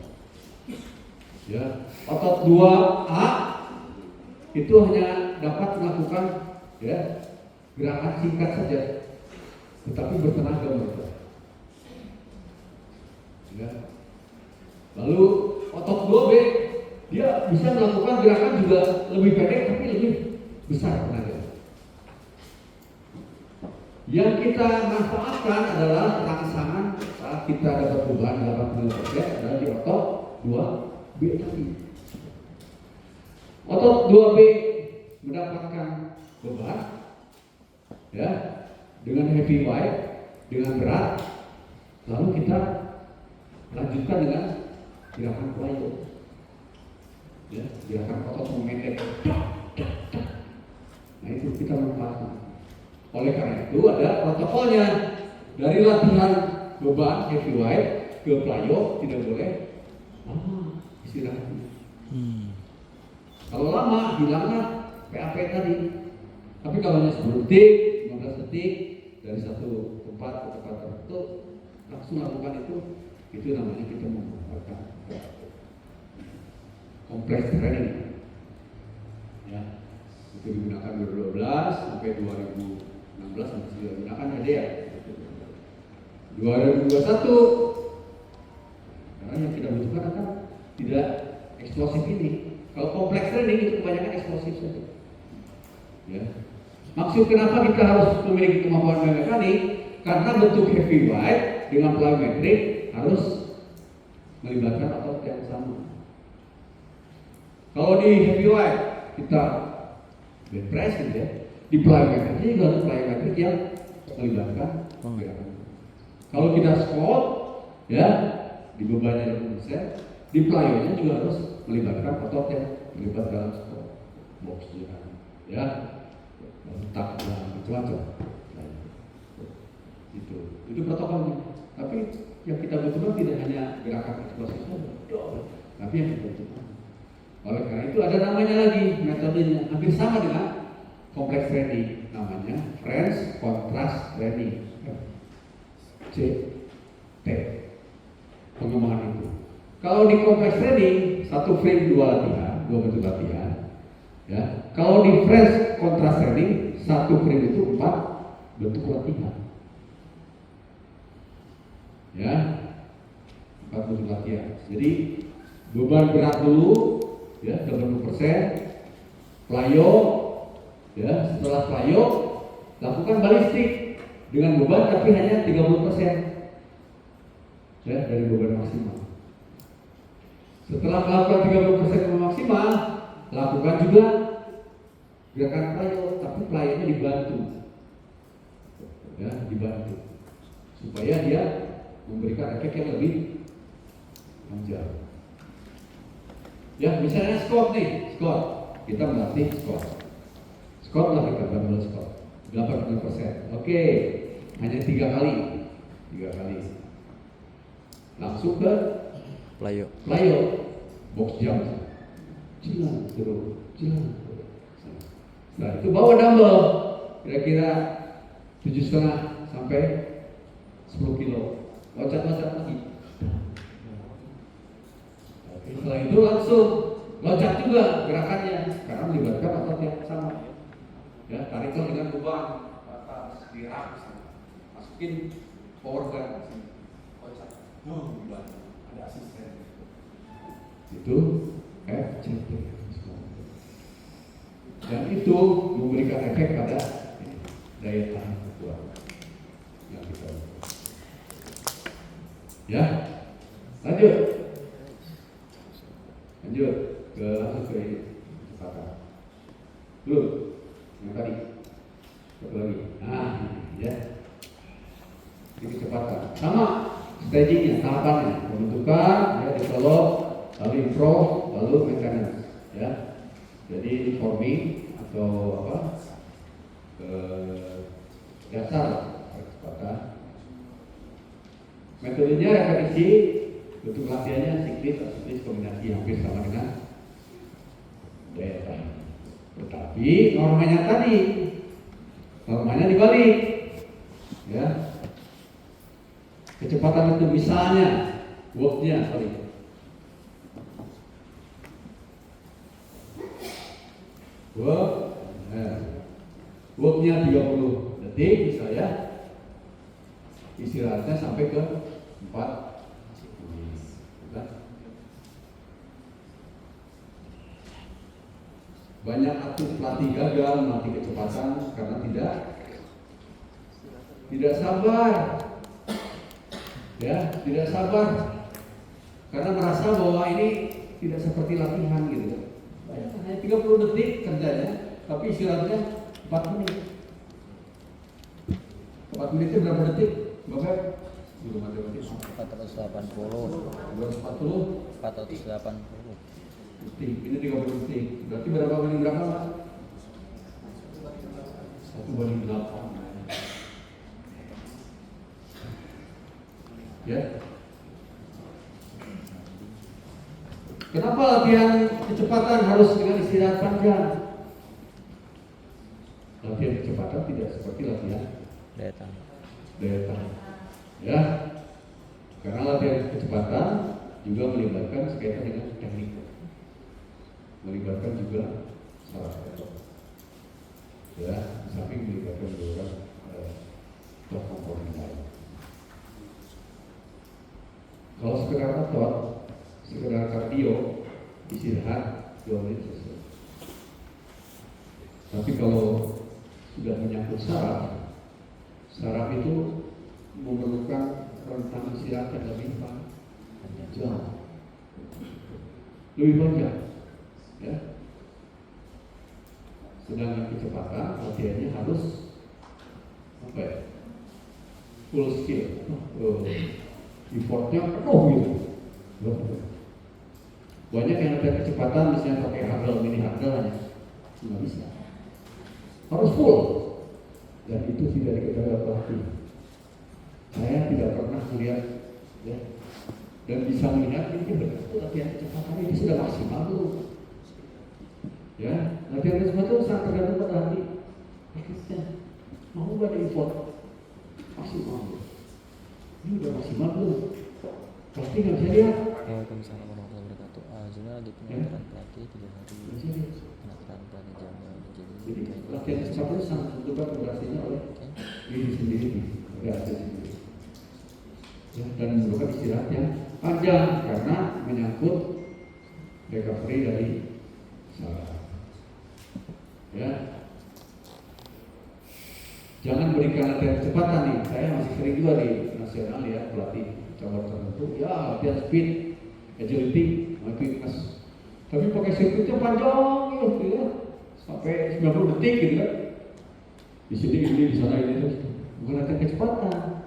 Ya, otot 2A itu hanya dapat melakukan gerakan singkat saja, tetapi bertenaga besar. Ya. Lalu otot 2B dia bisa melakukan gerakan juga lebih pendek tapi lebih besar tenaga. Yang kita manfaatkan adalah rangsangan saat kita dapat beban 80% adalah di otot 2B tadi. Otot 2B mendapatkan beban dengan heavy weight, dengan berat, lalu kita lanjutkan dengan gerakan plyo. Gerakan otot memendek. Nah itu kita manfaatkan. Oleh karena itu ada protokolnya. Dari latihan beban heavy weight ke plyo tidak boleh istirahat. Kalau lama hilangnya PAP tadi. Tapi kalau hanya 10 detik, 15 detik dari satu tempat ke tempat tertentu langsung lakukan itu namanya kita memanfaatkan kompleks training. Ya, itu digunakan 2012 sampai 2016 masih digunakan ya. 2021 karena yang kita butuhkan akan tidak eksplosif ini. Kalau kompleks training itu kebanyakan eksplosif saja. Ya. Maksud kenapa kita harus memiliki kemampuan biomekanik? Karena bentuk heavy weight dengan plyometric harus melibatkan otot yang sama. Kalau di heavy weight kita bed press gitu ya, di plyometric juga harus plyometric yang melibatkan gerakan. Kalau kita squat ya di bebannya 20%, di plyonya juga harus melibatkan otot yang terlibat dalam squat box juga ya. Tak macam-macam. Itu protokolnya. Tapi yang kita butuhkan tidak hanya gerakan eksplosif saja, tapi yang kita butuhkan. Oleh karena itu ada namanya lagi, metodenya hampir sama dengan kompleks training, namanya Friends Contrast Training, CT. Pengembangan itu. Kalau di kompleks training satu frame 2 latihan, 2 bentuk latihan. Ya, kalau di Friends Contrast Training satu frame itu 4 bentuk latihan. Ya, 4 bentuk latihan. Jadi beban berat dulu, ya 80%, plyo, ya setelah plyo lakukan balistik dengan beban tapi hanya 30%, ya dari beban maksimal. Setelah melakukan 30% maksimal, lakukan juga gerakan plyo, tapi plyonya dibantu, ya dibantu supaya dia memberikan efek yang lebih panjang. Ya misalnya squat nih, squat kita melatih squat. Squat lah kita bantu squat 80%. Oke, hanya 3 kali, langsung ke plyo, box jump, jalan jalan. Nah itu bawa dumbbell kira-kira 7,5 sampai 10 kilo, loncat lagi. Setelah itu langsung loncat juga gerakannya karena melibatkan otot yang sama. Ya tarik dengan beban atas dirak, masukin power gun, loncat, ada asisten. Itu FCT. Dan itu memberikan efek pada daya tahan kekuatan. Ya, lanjut ke kecepatan. Belum, yang tadi, satu lagi. Nah, ya, ini kecepatan. Sama stagingnya, tahapannya, pembentukan, ya, develop, lalu improve, lalu maintenance. Ya, jadi forming atau apa? Dasar kecepatan. Metodenya repetisi, bentuk latihannya siklis kombinasi hampir sama dengan daya tahan. Tetapi normanya dibalik, ya. Kecepatan itu misalnya worknya, worknya 30 detik misalnya, istirahatnya sampai ke 4 menit. Banyak atlet pelatih gagal melatih kecepatan karena tidak sabar. Ya, tidak sabar karena merasa bahwa ini tidak seperti latihan gitu. Hanya 30 detik kerjanya, tapi istirahatnya 4 menit. 4 menitnya berapa detik? Bapak? Belum ada detik. 480. 480 detik. Ini 30 detik. Berarti berapa banding berapa, Pak? 1:8. Ya. Kenapa latihan kecepatan harus dengan istirahat panjang? Latihan kecepatan tidak seperti latihan Daya tahan. Ya, karena latihan kecepatan juga melibatkan sekaitan dengan teknik, melibatkan juga saraf. Ya, samping melibatkan beberapa komponen lain. Kalau sekedar otot, sekedar kardio, istirahat 2 menit selesai. Tapi kalau sudah menyangkut saraf itu memerlukan rentang istirahat yang lebih panjang, ya. Sedangkan kecepatan latihannya harus full skill, effortnya penuh gitu. Banyak yang latihan kecepatan misalnya pakai hurdle, mini hurdle hanya nggak bisa. Harus full, dan itu tidak diketahui pelatih. Saya tidak pernah melihat, ya, dan bisa melihat ini betul latihan kecepatan ini sudah maksimal belum? Ya, latihan kecepatan itu sangat tergantung pada hati. Akhirnya mau ada effort maksimal belum? Ini udah maksimal belum? Pasti nggak bisa lihat. Waalaikumsalam warahmatullahi wabarakatuh. Zuna lagi penataran pelatih 3 hari. Penataran pelatih jamnya jadi latihan kecepatan itu sangat tentukan keberhasilannya oleh diri sendiri, oleh atlet sendiri. Ya, dan memerlukan istirahat yang panjang karena menyangkut recovery dari saraf. Ya, jangan berikan latihan kecepatan nih. Saya masih sering juga di nasional ya, pelatih cabang tertentu. Ya, latihan speed, agility, quickness. Tapi pakai sirkuitnya panjang gitu ya, sampai 90 detik gitu kan. Di sini ini, di sana ini terus. Bukan latihan kecepatan.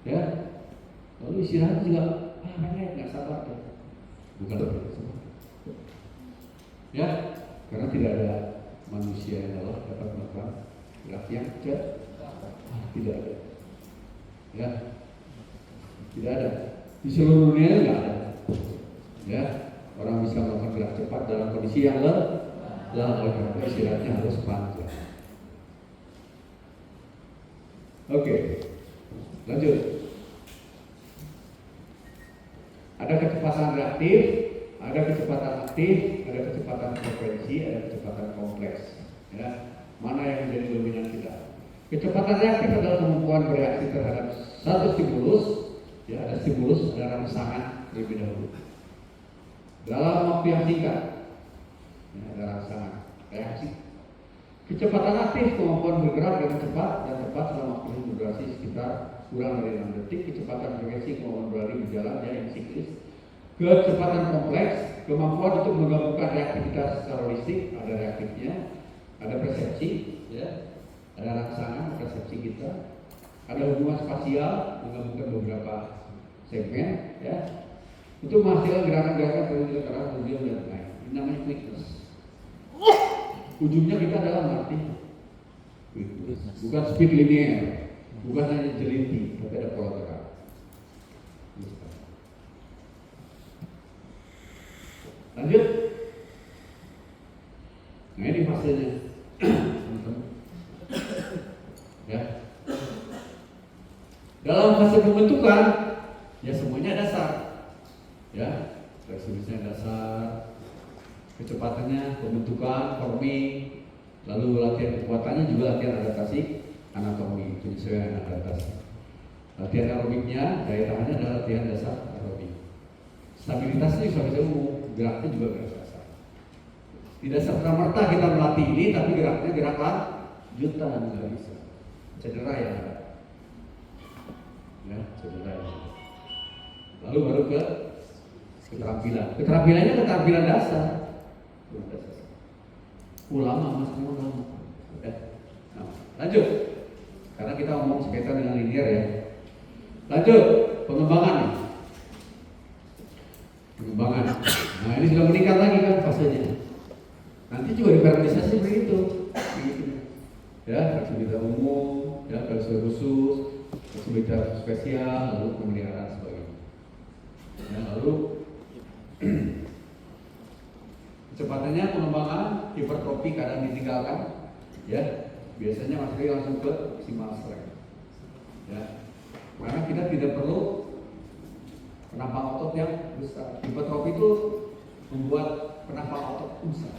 Ya. Lalu istirahat juga nggak sabar ya. Bukan latihan kecepatan. Ya, karena tidak ada manusia yang dapat melakukan latihan kecepatan. Tidak ada. Ya. Tidak ada. Di seluruh dunia nggak ada. Ya. Orang bisa melakukan gerak cepat dalam kondisi yang lelah, oleh karena istirahatnya harus panjang. Oke, lanjut. Ada kecepatan reaktif, ada kecepatan aktif, ada kecepatan frekuensi, ada kecepatan kompleks. Ya, mana yang menjadi dominan kita? Kecepatan reaktif adalah kemampuan bereaksi terhadap satu stimulus. Ya, ada stimulus, ada rangsangan terlebih dahulu. Dalam waktu yang singkat, ya, ada rangsangan, reaksi. Kecepatan aktif kemampuan bergerak dengan cepat dan tepat dalam waktu yang berdurasi sekitar kurang dari 6 detik, kecepatan frekuensi kemampuan berlari berjalan yang siklis, kecepatan kompleks, kemampuan untuk menggabungkan reaktivitas secara holistik, ada reaktifnya, ada persepsi, ya, ada rangsangan persepsi kita, ada hubungan spasial menggabungkan beberapa segmen, ya, untuk menghasilkan gerakan-gerakan terus keras kemudian dan lain. Ini namanya quickness. Ujungnya kita adalah melatih quickness, bukan speed linear, bukan hanya jeliti, tapi ada kolateral. Lanjut. Nah ini fasenya, ya. Dalam fase pembentukan, ya semuanya dasar, ya. Fleksibilitasnya dasar, kecepatannya, pembentukan, forming, lalu latihan kekuatannya juga latihan adaptasi anatomi, penyesuaian adaptasi. Latihan aerobiknya, daya tahannya adalah latihan dasar aerobik. Stabilitasnya bisa umum, geraknya juga gerak dasar. Tidak serta-merta kita melatih ini, tapi geraknya gerak lanjutan, nggak bisa. Cedera ya, cedera ya. Lalu baru ke keterampilan. Keterampilannya keterampilan dasar. Ulama mas ulama. Nah, lanjut. Karena kita ngomong sekaitan dengan linear ya. Lanjut pengembangan. Pengembangan. Nah ini sudah meningkat lagi kan fasenya. Nanti juga dipermisasi seperti itu. Ya, fleksibilitas umum, ya, fleksibilitas khusus, fleksibilitas spesial, lalu pemeliharaan sebagainya. Ya, lalu kecepatannya pengembangan hipertrofi kadang ditinggalkan, ya. Biasanya materi langsung ke maksimal strength. Ya. Karena kita tidak perlu penampang otot yang besar. Hipertrofi itu membuat penampang otot besar.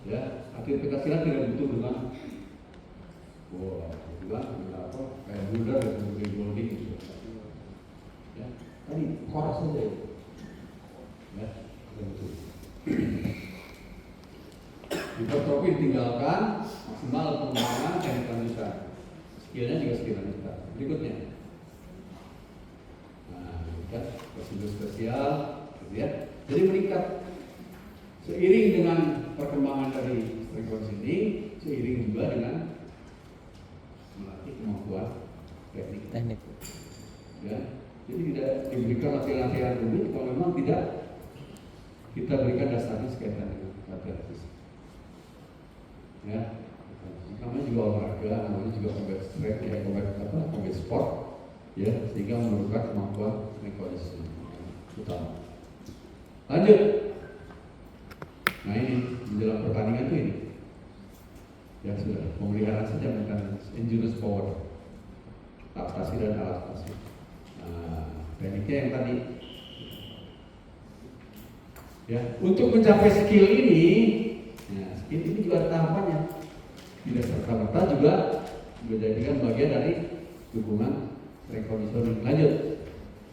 Ya, atlet pencaksilat tidak butuh dengan apa kayak bundar dan bodybuilding gitu. Ya, tadi koras saja itu. Ya, betul. Hipertrofi ditinggalkan, maksimal pengembangan teknik lanjutan. Skillnya juga skill lanjutan. Berikutnya. Nah, meningkat prosedur spesial, ya. Jadi meningkat seiring dengan perkembangan dari strength conditioning, seiring juga dengan melatih kemampuan teknik. Ya, jadi tidak diberikan latihan-latihan dulu kalau memang tidak kita berikan dasarnya sekaitan dengan latihan fisik. Ya, namanya juga olahraga, namanya juga combat strength, ya combat sport, ya sehingga memerlukan kemampuan mekanisme utama. Lanjut. Nah ini menjelang pertandingan tuh ini. Ya sudah, pemeliharaan saja bukan endurance power, adaptasi dan adaptasi. Nah, tekniknya yang tadi. Ya, untuk mencapai skill ini, nah, skill ini juga ada tahapannya. Tidak serta-merta juga menjadikan bagian dari dukungan strength conditioning. Lanjut,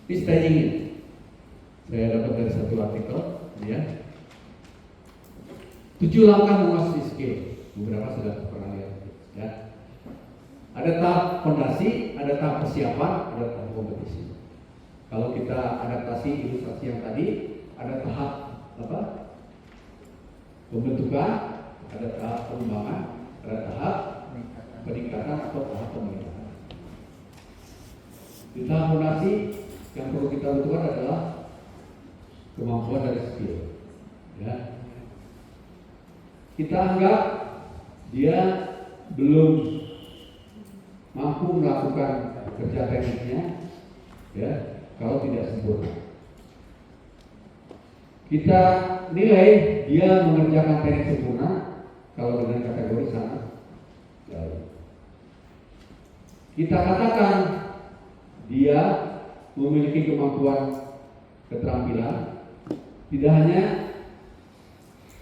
ini stagingnya. Saya dapat dari satu artikel, ya. 7 langkah menguasai skill. Beberapa sudah pernah lihat, ya. Ada tahap fondasi, ada tahap persiapan, ada tahap kompetisi. Kalau kita adaptasi ilustrasi yang tadi, ada tahap apa? Pembentukan, ada tahap pengembangan, ada tahap peningkatan atau tahap pemeliharaan. Di tahap fondasi yang perlu kita tentukan adalah kemampuan dari skill, ya. Kita anggap dia belum mampu melakukan kerja tekniknya, ya, kalau tidak sempurna. Kita nilai dia mengerjakan teknik sempurna kalau dengan kategori sangat jauh. Kita katakan dia memiliki kemampuan keterampilan tidak hanya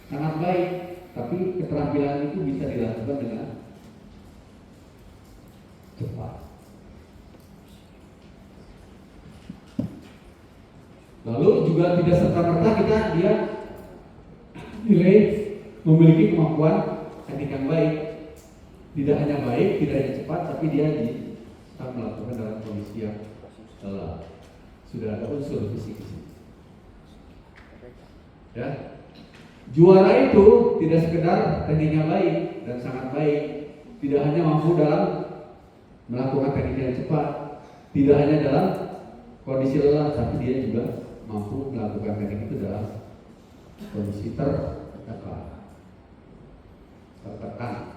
sangat baik, tapi keterampilan itu bisa dilakukan dengan cepat. Lalu juga tidak serta-merta dia nilai memiliki kemampuan teknik yang baik. Tidak hanya baik, tidak hanya cepat, tapi dia bisa melakukan dalam kondisi Sudah ada unsur fisik di sini. Ya. Juara itu tidak sekedar tekniknya baik dan sangat baik, tidak hanya mampu dalam melakukan teknik yang cepat, tidak hanya dalam kondisi lelah, tapi dia juga mampu melakukan teknik itu dalam kondisi tertekan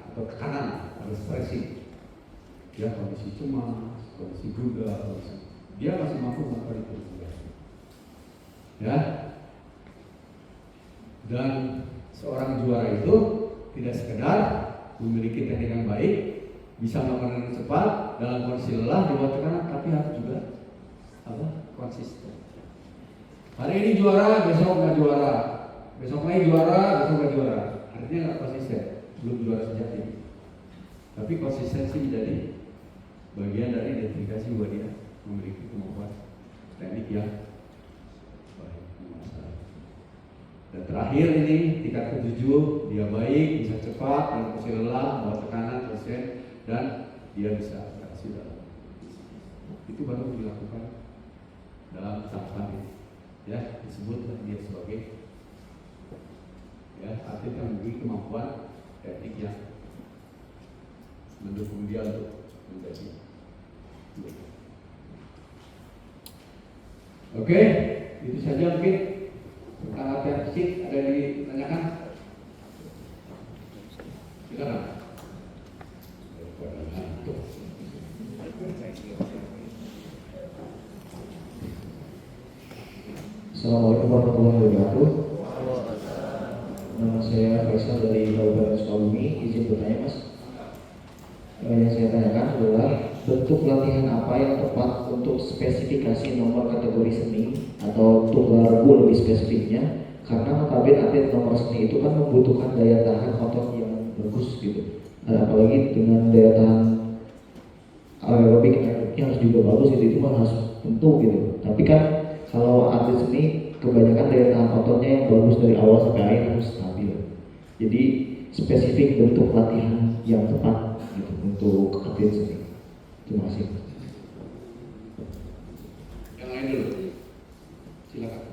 atau tekanan atau stressing, ya, kondisi cemas, kondisi gundah, dia masih mampu melakukan itu juga. Ya. Dan seorang juara itu tidak sekedar memiliki teknik yang baik, bisa melakukan dengan cepat dalam kondisi lelah, di bawah tekanan, tapi harus juga konsisten. Hari ini juara, besok nggak juara, besok lagi juara, besok nggak juara. Artinya nggak konsisten, belum juara sejati. Tapi konsistensi menjadi bagian dari identifikasi bahwa dia memiliki kemampuan teknik yang baik. Dan terakhir ini tingkat ketujuh, dia baik, bisa cepat, dalam kondisi lelah, bawah tekanan, konsisten, dan dia bisa berhasil dalam itu baru dilakukan dalam tahapan ini. Ya, disebutlah dia sebagai atlet yang memiliki kemampuan teknik yang mendukung dia untuk menjadi. Oke, itu saja mungkin tentang latihan fisik. Ada yang ditanyakan? Silakan. Assalamualaikum warahmatullahi wabarakatuh. Nama saya Faisal dari Kabupaten Sukabumi. Izin bertanya, Mas. Yang saya tanyakan adalah bentuk latihan apa yang tepat untuk spesifikasi nomor kategori seni atau untuk garpu lebih spesifiknya, karena notabene atlet nomor seni itu kan membutuhkan daya tahan otot yang bagus gitu. Apalagi dengan daya tahan aerobik yang harus juga bagus gitu, itu mah harus tentu gitu. Tapi kan kalau atlet seni kebanyakan daya tahan ototnya yang bagus dari awal sampai akhir harus stabil. Jadi spesifik bentuk latihan yang tepat gitu untuk atlet seni. Terima kasih. Yang lain dulu, silakan.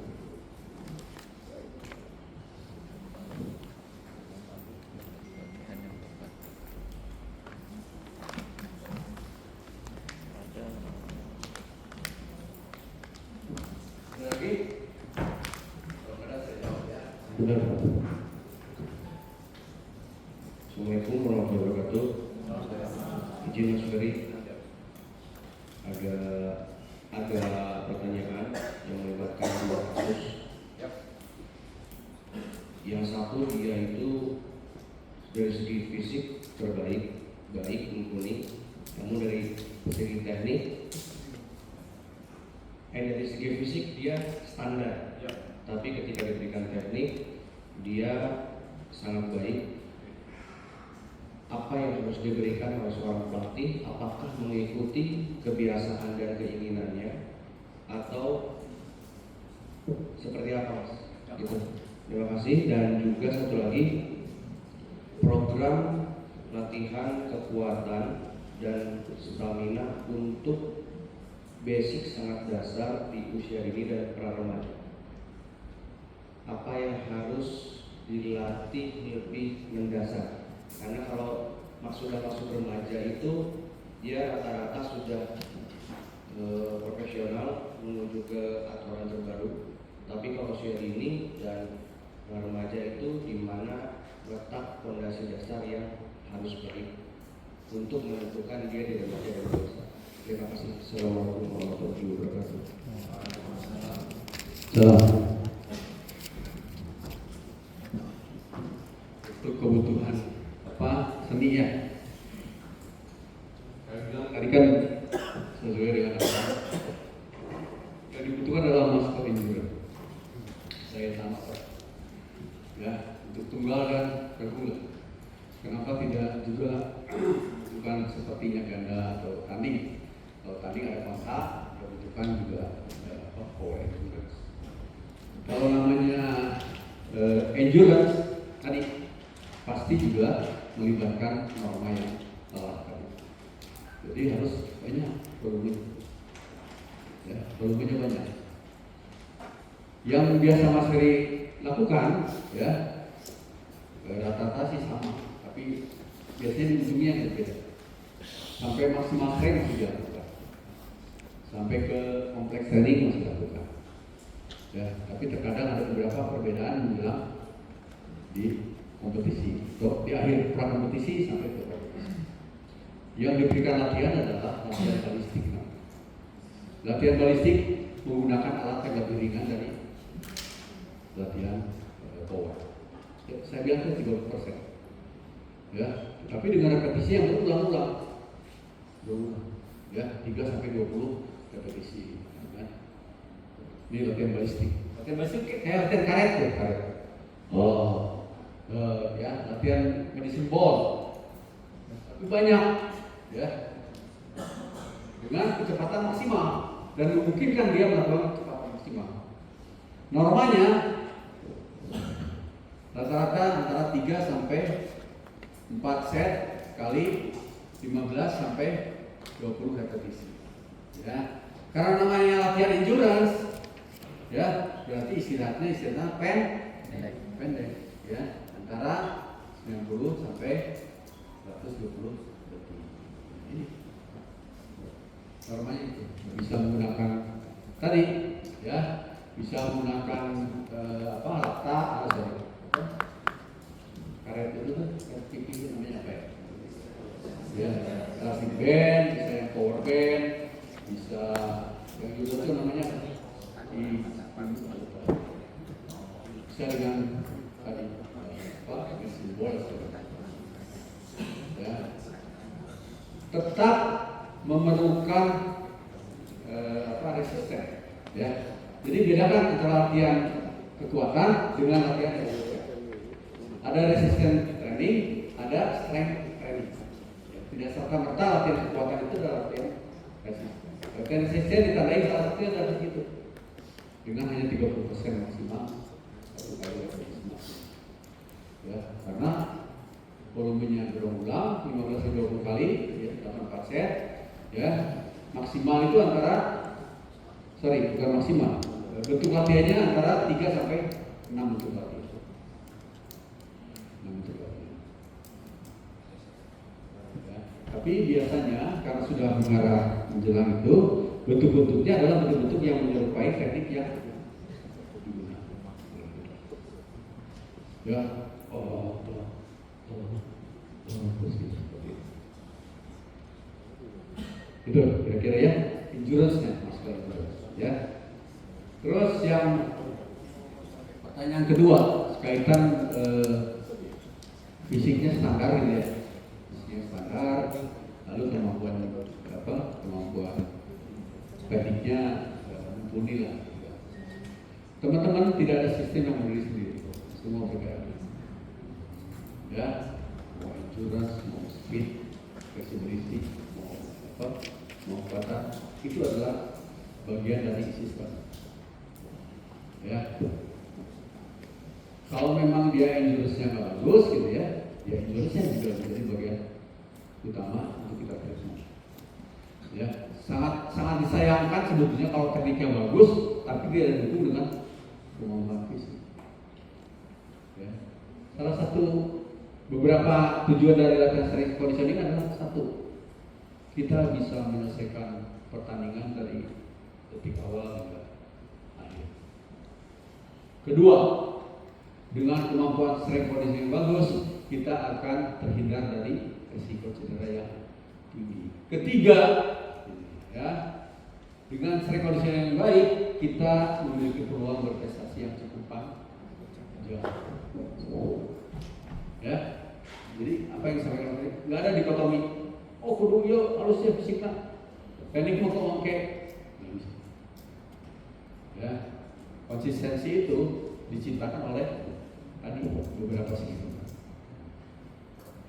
Lagi, kalau ada saya jawab ya. Benar. Assalamualaikum warahmatullahi wabarakatuh. Izin Mas Ferry, ada pertanyaan yang melibatkan dua kasus. Yang satu, dia itu dari segi fisik terbaik, baik, mumpuni, namun dari segi teknik, dari segi fisik dia standar, tapi ketika diberikan teknik dia sangat baik. Apa yang harus diberikan oleh seorang pelatih? Apakah mengikuti kebiasaan dan keinginannya, atau seperti apa, Mas? Gitu. Terima kasih. Dan juga satu lagi, program latihan kekuatan dan stamina untuk basic sangat dasar di usia dini dan pra remaja. Apa yang harus dilatih lebih mendasar? Karena kalau sudah masuk remaja itu dia rata-rata sudah profesional menuju ke aturan terbaru. Tapi kalau usia dini dan remaja itu di mana letak fondasi dasar yang harus baik untuk menentukan dia di remaja dan dewasa. Terima kasih. Assalamualaikum warahmatullahi wabarakatuh. Salam. Untuk kebutuhan seninya, saya bilang tadi kan sesuai dengan apa yang dibutuhkan adalah master injury. Saya tambah ya untuk tunggal dan bergula. Kenapa tidak juga bukan sepertinya ganda atau tanding? Kalau tanding ada masa, dibutuhkan juga power endurance. Kalau namanya endurance tadi pasti juga melibatkan norma yang telah tadi. Jadi harus banyak volume, ya volumenya banyak. Yang biasa Mas Ferry lakukan, ya, rata-rata sih sama, tapi biasanya di ujungnya yang berbeda. Sampai maksimal strength masih dilakukan, sampai ke kompleks training masih dilakukan. Ya, tapi terkadang ada beberapa perbedaan menjelang di kompetisi, atau di akhir pra kompetisi sampai ke kompetisi. Yang diberikan latihan adalah latihan balistik. Latihan balistik menggunakan alat yang lebih ringan dari latihan power. Ya, saya bilang itu 30%. Ya, tapi dengan repetisi yang berulang-ulang. Ya, 3 sampai 20 repetisi. Ya. Ini latihan balistik. Latihan balistik kayak latihan karet ya, karet. Oh. Ya, latihan medicine ball. Tapi banyak, ya. Dengan kecepatan maksimal dan memungkinkan dia melakukan kecepatan maksimal. Normalnya rata-rata antara 3 sampai 4 set kali 15 sampai 20 repetisi. Ya. Karena namanya latihan endurance, ya, berarti istirahatnya pendek, ya, antara 90 sampai 120 detik. Ini normalnya itu bisa menggunakan tadi, ya, bisa menggunakan lakta atau karet itu kan, karet pipi itu namanya apa ya? Ya, elastic band, bisa yang power band, bisa yang itu namanya bisa dengan tadi simbol, ya, tetap memerlukan resisten, ya. Jadi bedakan antara latihan kekuatan dengan latihan resisten. Ada resisten training, ada strength training. Ya, tidak serta-merta latihan kekuatan itu adalah latihan resisten. Latihan resisten ditandai salah satunya adalah begitu, dengan hanya 30% maksimal satu kali repetisi. Ya, karena volumenya berulang 15-20 kali, ya, 8 set, ya, maksimal itu bukan maksimal, bentuk latihannya antara 3 sampai 6 bentuk latihan. 6 bentuk latihan. Ya, tapi biasanya karena sudah mengarah menjelang itu, bentuk-bentuknya adalah bentuk-bentuk yang menyerupai teknik yang digunakan. Ya, itu kira-kira ya endurance-nya, ya. Terus yang pertanyaan kedua kaitan fisiknya standar gitu ya, fisiknya standar, lalu kemampuan pediknya mumpuni lah. Teman-teman tidak ada sistem yang berdiri sendiri, semua berbeda. Ya, mau endurance, mau speed, flexibility, mau kata, itu adalah bagian dari sistem. Ya, kalau memang dia endurance-nya nggak bagus gitu ya endurance-nya juga menjadi bagian utama untuk kita periksa. Ya, sangat disayangkan sebetulnya kalau tekniknya bagus, tapi dia didukung dengan kemampuan fisik. Ya, salah satu beberapa tujuan dari latihan strength conditioning adalah satu, kita bisa menyelesaikan pertandingan dari detik awal hingga akhir. Kedua, dengan kemampuan strength conditioning yang bagus, kita akan terhindar dari risiko cedera yang tinggi. Ketiga, ya, dengan strength conditioning yang baik, kita memiliki peluang berprestasi yang cukup panjang. Ya, jadi apa yang saya sampaikan tadi, nggak ada dikotomi. Oh, kudu yo halusnya fisiknya, teknik mau oke. Ya, konsistensi itu diciptakan oleh tadi beberapa segi.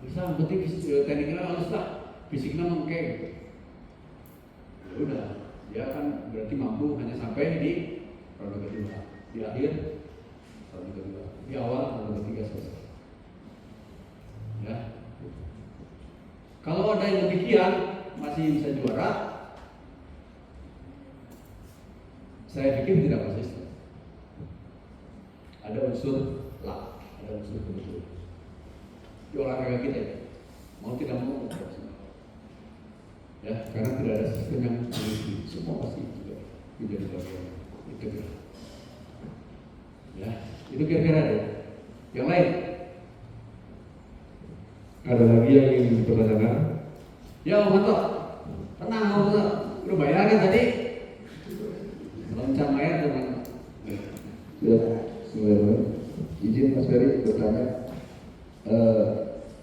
Bisa penting tekniknya halus lah, fisiknya oke. Ya udah, dia kan berarti mampu hanya sampai di ronde kedua, di akhir ronde kedua, di awal ronde ketiga selesai. Ya. Kalau ada yang demikian masih bisa juara, saya pikir tidak konsisten. unsur luck, ada unsur kebetulan. Di olahraga kita ya, mau tidak mau ya, karena tidak ada sistem yang teliti, semua pasti juga menjadi bagian integral. Ya, itu kira-kira ada. Yang lain? Ada lagi yang ingin dipertanyakan? Ya, Om Anto, tenang Om Anto, udah bayar kan tadi? Loncat bayar dengan Sudah, sebenarnya izin Mas Ferry bertanya,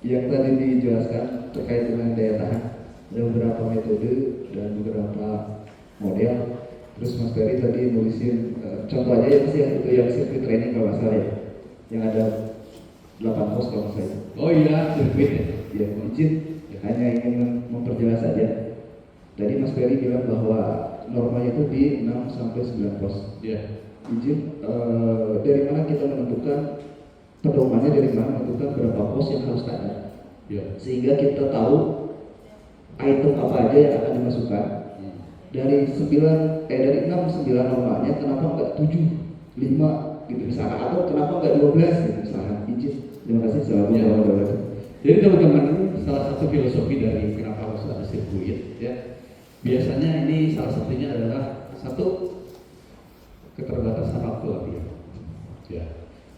yang tadi dijelaskan terkait dengan daya tahan, ada beberapa metode dan beberapa model. Terus Mas Ferry tadi nulisin contoh aja ya Mas ya, itu yang sirkuit training kalau nggak salah ya, yang ada 8 pos kalau nggak salah. oh iya, sirkuit ya. Ya, izin hanya ingin memperjelas saja. Tadi Mas Ferry bilang bahwa normanya itu di 6 sampai 9 pos. Iya. Izin dari mana kita menentukan pedomannya, dari mana menentukan berapa pos yang harus ada, Iya. sehingga kita tahu item apa aja yang akan dimasukkan. Dari 6 9 normalnya, kenapa enggak 7 5 gitu misalkan, atau kenapa enggak 12 gitu misalkan. Izin, terima kasih. Assalamualaikum Ya. warahmatullahi wabarakatuh. Jadi teman-teman, salah satu filosofi dari kenapa harus ada sirkuit ya, biasanya ini salah satunya adalah satu, keterbatasan waktu latihan ya.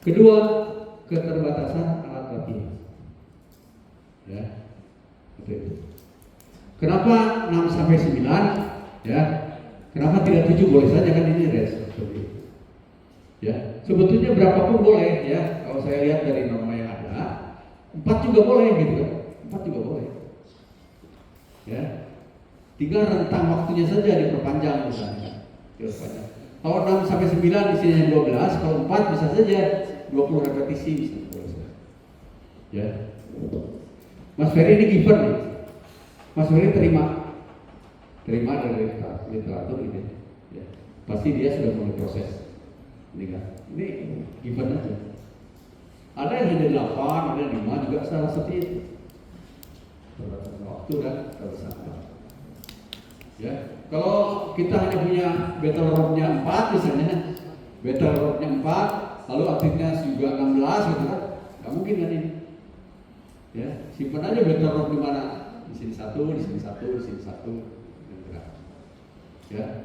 Kedua, keterbatasan alat latihan ya. Itu. Kenapa 6 sampai 9 ya? Kenapa tidak 7? Boleh saja kan, ini res ya. Sebetulnya berapapun boleh ya. Kalau saya lihat dari norma yang ada, 4 juga boleh gitu kan. 4 juga boleh. Ya. Tinggal rentang waktunya saja diperpanjang misalnya. Diperpanjang. Kalau 6 sampai 9 di sini 12, kalau 4 bisa saja 20 repetisi misalnya. Ya. Mas Ferry ini given nih. Mas Ferry terima dari literatur ini. Ya. Pasti dia sudah mulai proses. Ini kan. Ini given aja. Ada yang hanya 8, ada yang 5 juga salah seperti itu. Terbatasan waktu dan terbatasan. Ya, kalau kita hanya punya battle rope-nya 4 misalnya, battle rope-nya 4, lalu atletnya juga 16 gitu kan, nggak mungkin kan ini. Ya, simpan aja battle rope di mana, di sini 1, di sini 1, di sini 1, ya,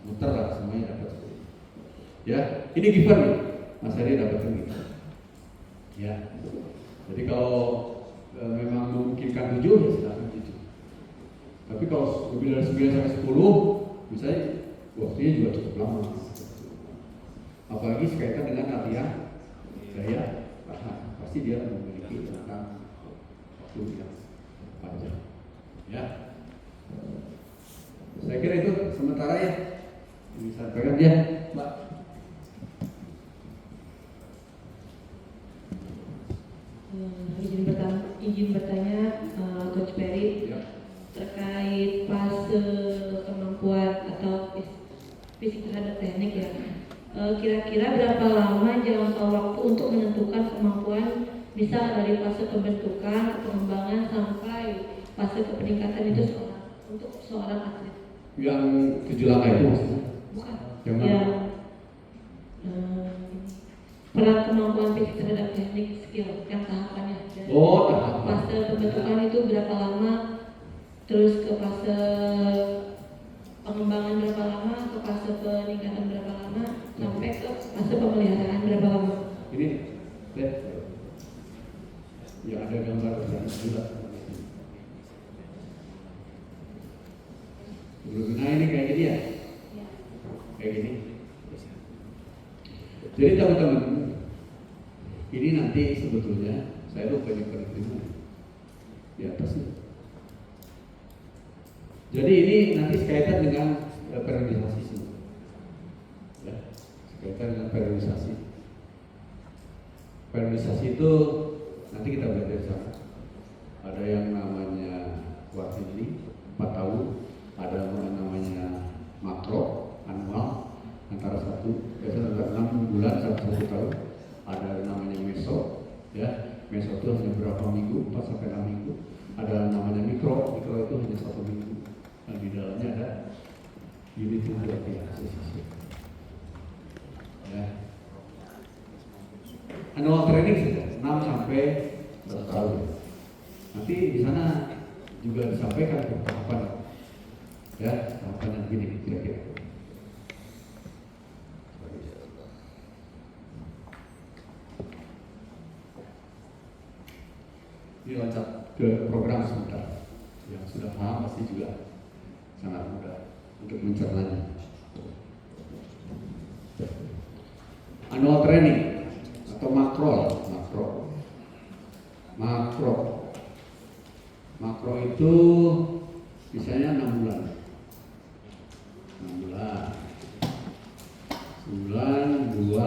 muter lah semuanya dapat. Ya, ini given nih, Mas Heri dapatkan gitu. Ya, jadi kalau memang memungkinkan 7 ya silakan 7. Tapi kalau lebih dari 9 sampai 10, misalnya waktunya juga cukup lama. Apalagi sekaitan dengan latihan daya tahan, pasti dia memiliki tentang waktu yang panjang. Ya, saya kira itu sementara ya. Disampaikan dia, Mbak. Izin bertanya, Coach Ferry, Ya. terkait fase kemampuan atau fisik terhadap teknik ya. Kira-kira berapa lama jangka waktu untuk menentukan kemampuan, misal dari fase pembentukan, pengembangan sampai fase peningkatan itu untuk seorang atlet? Yang 7 langkah itu maksudnya? Bukan. Yang mana? Yang peran kemampuan fisik terhadap teknik skill yang tahapannya. Dan Oh, tahapan. fase pembentukan itu berapa lama? Terus ke fase pengembangan berapa lama, ke fase peningkatan berapa lama, sampai ke fase pemeliharaan berapa lama? Ini lihat yang ada gambar yang bulat. Nah ini kayak gini ya, kayak gini. Jadi teman-teman, ini nanti sebetulnya saya lupa di perhitungan di atas ini. Jadi ini nanti sekaitan dengan periodisasi semua. Ya, sekaitan dengan periodisasi. Periodisasi itu nanti kita belajar sana. Ada yang namanya quarterly 4 tahun, ada yang namanya makro anual antara 6 bulan sampai 1 tahun. Ada namanya meso, ya meso itu hanya berapa minggu, 4 sampai 6 minggu. Ada namanya mikro itu hanya 1 minggu. Dan di dalamnya ada unit latihan sesi. Ya. annual training saja 6 sampai 1 tahun. Nanti di sana juga disampaikan tahapan, ya tahapan yang begini kira-kira. Ini loncat ke program sebentar. Yang sudah paham pasti juga sangat mudah untuk mencernanya. Annual training atau makro itu biasanya 6 bulan. 6 bulan, 2,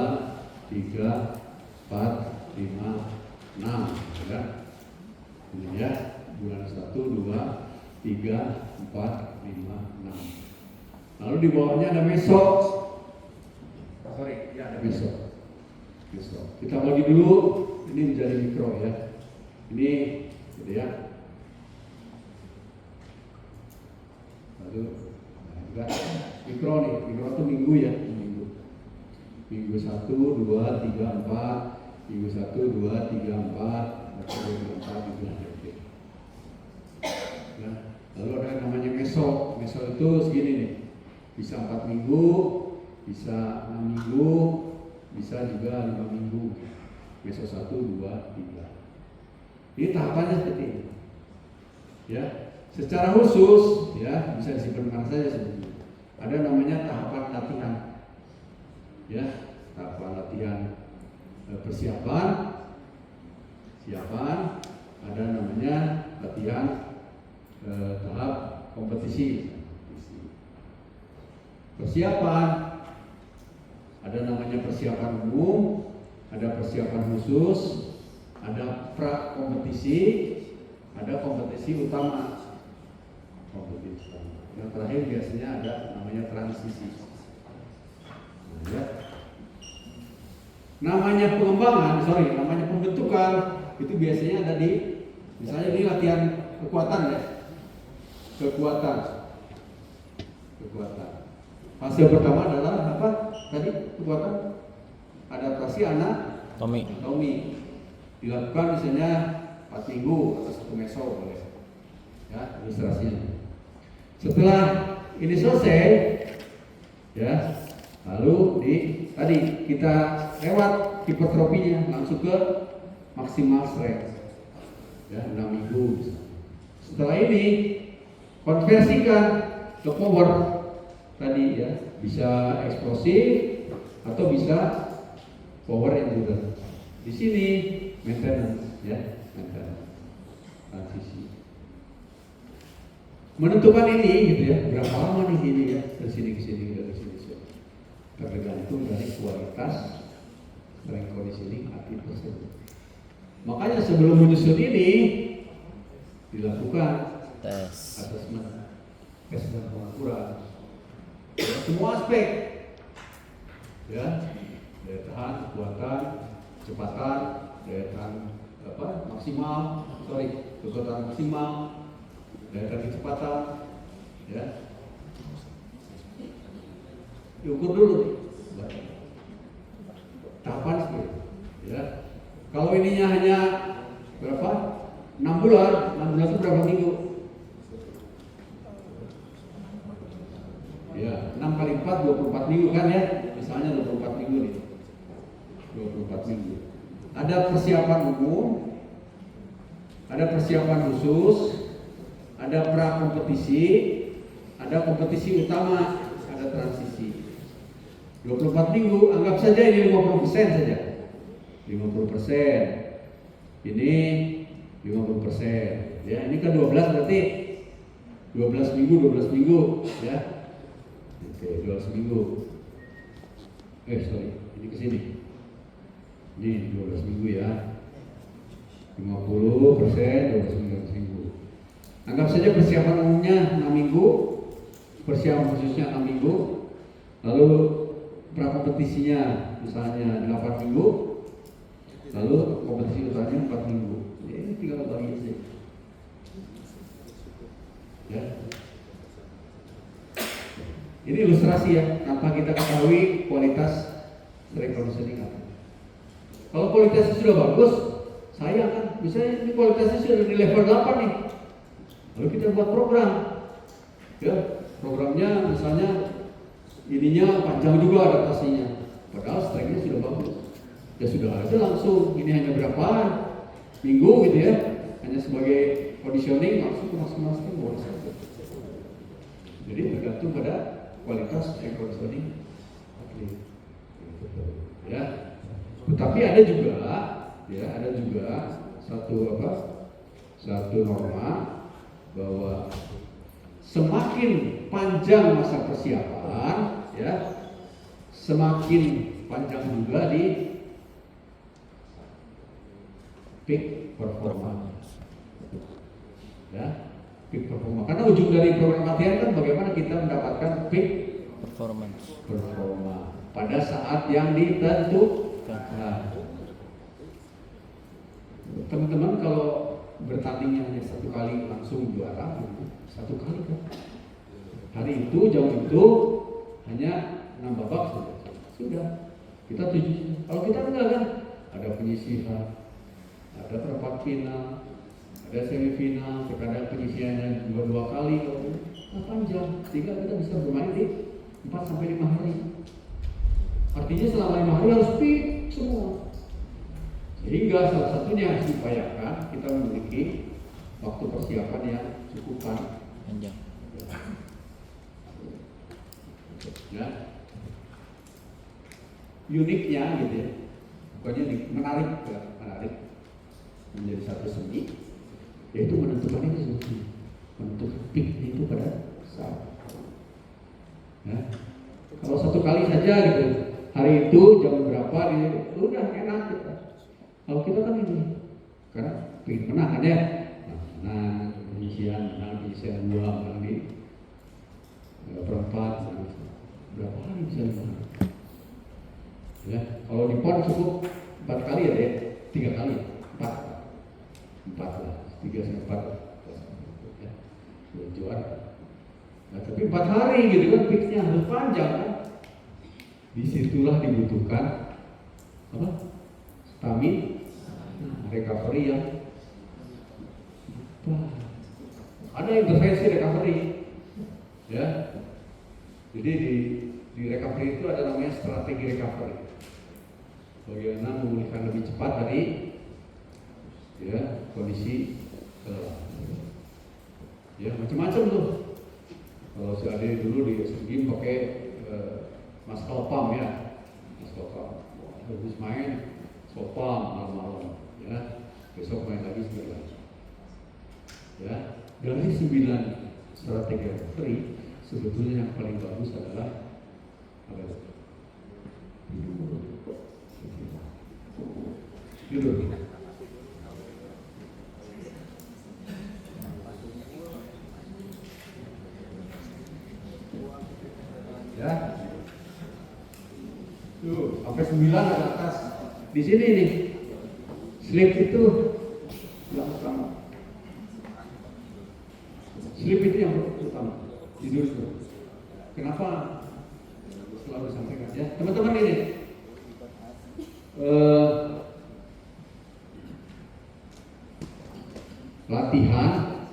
3, 4, 5, 6, ya. Ini ya, bulan 1, 2, 3, 4, 5, 6. Lalu di bawahnya ada besok. Ada besok. Kita bagi dulu, ini menjadi mikro ya. Ini gitu ya. Lalu juga mikro nih, mikro itu minggu ya, minggu 1, 2, 3, 4, minggu 1, 2, 3, 4, ya. Lalu ada yang namanya meso itu segini nih, bisa 4 minggu, bisa 6 minggu, bisa juga 5 minggu. Meso 1, 2, 3. Ini tahapannya seperti ini. Ya, secara khusus ya bisa disimpan mana saja sebetulnya. Ada namanya tahapan latihan. Ya, tahapan latihan persiapan, ada namanya latihan tahap kompetisi. Persiapan ada namanya persiapan umum, ada persiapan khusus, ada pra kompetisi, ada kompetisi utama. Yang terakhir biasanya ada namanya transisi. Ya. Namanya pembentukan itu biasanya ada di, misalnya ini latihan kekuatan ya, kekuatan. Fase pertama adalah apa? Tadi kekuatan adaptasi anatomi. Dilakukan misalnya 4 minggu atau 1 meso boleh. Ya, ilustrasinya. Setelah ini selesai, ya, lalu tadi kita lewat hipertrofinya langsung ke maksimal strength, ya 6 minggu. Setelah ini konversikan ke power tadi ya, bisa eksplosif atau bisa power endurance. Di sini maintenance ya, transisi. Menentukan ini gitu ya, berapa lama nih ini ya, dari sini ke sini. Tergantung dari kualitas strength conditioning atlet tersebut. Makanya sebelum menyusun ini dilakukan tes dan pengukuran semua aspek, ya, daya tahan, kekuatan, kecepatan, daya tahan kekuatan maksimal, daya tahan kecepatan, ya. Diukur dulu tahapan seperti ya. Kalau ininya hanya berapa? 6 bulan itu berapa minggu? Ya, 6 kali 4 24 minggu kan ya. Misalnya 24 minggu nih. 24 minggu. Ada persiapan umum, ada persiapan khusus, ada pra kompetisi, ada kompetisi utama, ada transisi. 24 minggu, anggap saja ini 50% saja. 50%. Ini 50%. Ya, ini kan 12 berarti 12 minggu, ya. Oke, 12 minggu. Ini ke sini. Ini 12 minggu ya. 50%, 12 minggu. Anggap saja persiapan umumnya 6 minggu, persiapan khususnya 6 minggu. Lalu prakompetisinya misalnya 8 minggu, lalu kompetisi utamanya 4 minggu. Ini tinggal bagi saja. Ya. Ini ilustrasi ya, tanpa kita ketahui kualitas strength conditioning apa. Kalau kualitasnya sudah bagus, sayang kan, misalnya ini kualitasnya sudah di level 8 nih, lalu kita buat program, ya programnya misalnya ininya panjang juga adaptasinya, padahal strength-nya sudah bagus, ya sudah aja langsung ini hanya berapa minggu gitu ya, hanya sebagai conditioning langsung masuk boleh saja. Jadi tergantung pada kualitas conditioning atlet. Ya, tetapi ada juga satu norma bahwa semakin panjang masa persiapan, ya, semakin panjang juga di peak performa. Ya, peak performa. Karena ujung dari program latihan kan bagaimana kita mendapatkan peak performa pada saat yang ditentukan. Nah, teman-teman kalau bertandingnya hanya satu kali langsung juara, satu kali kan. Hari itu jam itu hanya 6 babak sudah. Kita 7. Kalau kita enggak kan, ada penyisihan, ada perempat final, ada semifinal, terkadang penyisihannya dua kali, kalau 8 jam, sehingga kita bisa bermain di 4 sampai 5 hari. Artinya selama 5 hari harus peak semua. Sehingga salah satunya harus diupayakan kita memiliki waktu persiapan yang cukup panjang. Ya. Uniknya gitu ya, pokoknya menarik menjadi satu seni, yaitu menentukan itu sebetulnya, menentukan peak itu pada saat. Ya. Kalau satu kali saja gitu, hari itu jam berapa gitu, udah enak gitu. Kalau kita kan ini, karena pengen menang kan ya, menang penyisian 2, menang di perempat, berapa kali bisa menang? Ya, kalau di PON cukup 4 kali ya deh, 3 kali, 4 lah, 3 sampai 4 ya, juara. Nah, tapi 4 hari gitu kan, fixnya harus panjang kan. Disitulah dibutuhkan apa? Recovery yang ada intervensi recovery, ya. Jadi di recovery itu ada namanya strategi recovery. Bagaimana memulihkan lebih cepat dari ya kondisi ya macam-macam tuh. Kalau si Ade dulu di SGM pakai maskal pam ya, maskal pam. Habis main sopam malam-malam, ya besok main lagi segala. Ya dari 9 strategi recovery sebetulnya yang paling bagus adalah apa? Tidur. Ya. Tuh, sampai 9 ada atas. Di sini nih. Sleep itu yang utama. Sleep itu yang utama. Tidur itu. Kenapa? Selalu disampaikan ya. Teman-teman ini. Latihan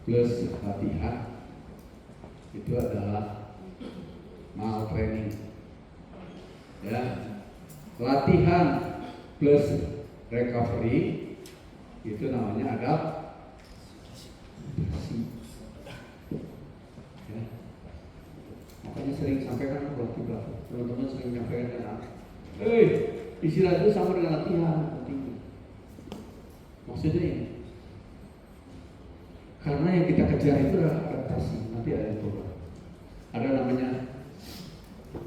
plus latihan itu adalah maltraining. Ya. Latihan plus recovery itu namanya adaptasi. Ya. Makanya sering sampaikan berarti teman-teman sering menyampaikan istirahat itu sama dengan latihan. Maksudnya ini, karena yang kita kejar itu adalah adaptasi. Nanti ada yang program. Ada namanya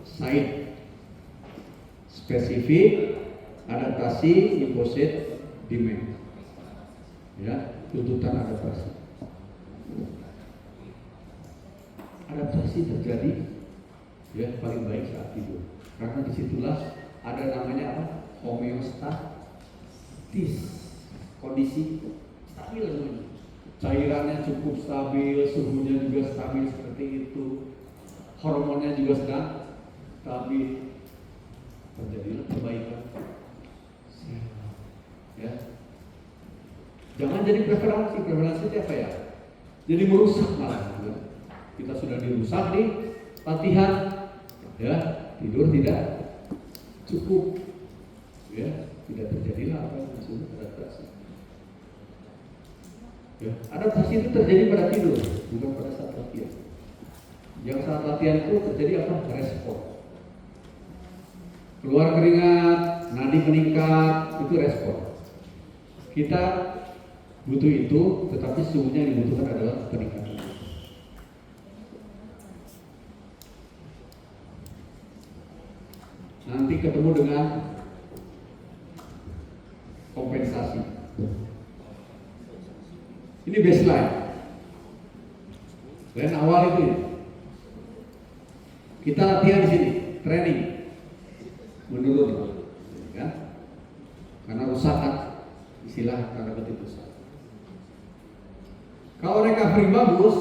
site spesifik adaptasi imposite demand. Ya, tuntutan adaptasi. Adaptasi terjadi ya paling baik saat tidur. Karena disitulah ada namanya apa? Homeostatis. Kondisi stabil semuanya. Cairannya cukup stabil, suhunya juga stabil seperti itu. Hormonnya juga sedang stabil. Terjadilah perbaikan Ya. Jangan jadi preferensi itu apa ya? Jadi merusak malah. Ya. Kita sudah dirusak nih latihan, ya tidur tidak cukup, ya tidak terjadilah apa yang disebut adaptasi. Ya, adaptasi itu terjadi pada tidur, bukan pada saat latihan. Yang saat latihan itu terjadi apa? Respon. Keluar keringat, nadi meningkat, itu respon. Kita butuh itu, tetapi sesungguhnya yang dibutuhkan adalah peningkatan. Nanti ketemu dengan kompensasi. Ini baseline. Dan awal itu ya. Kita latihan di sini, training menurun, kan? Karena rusak kan, istilah tanda kutip rusak. Kalau recovery bagus,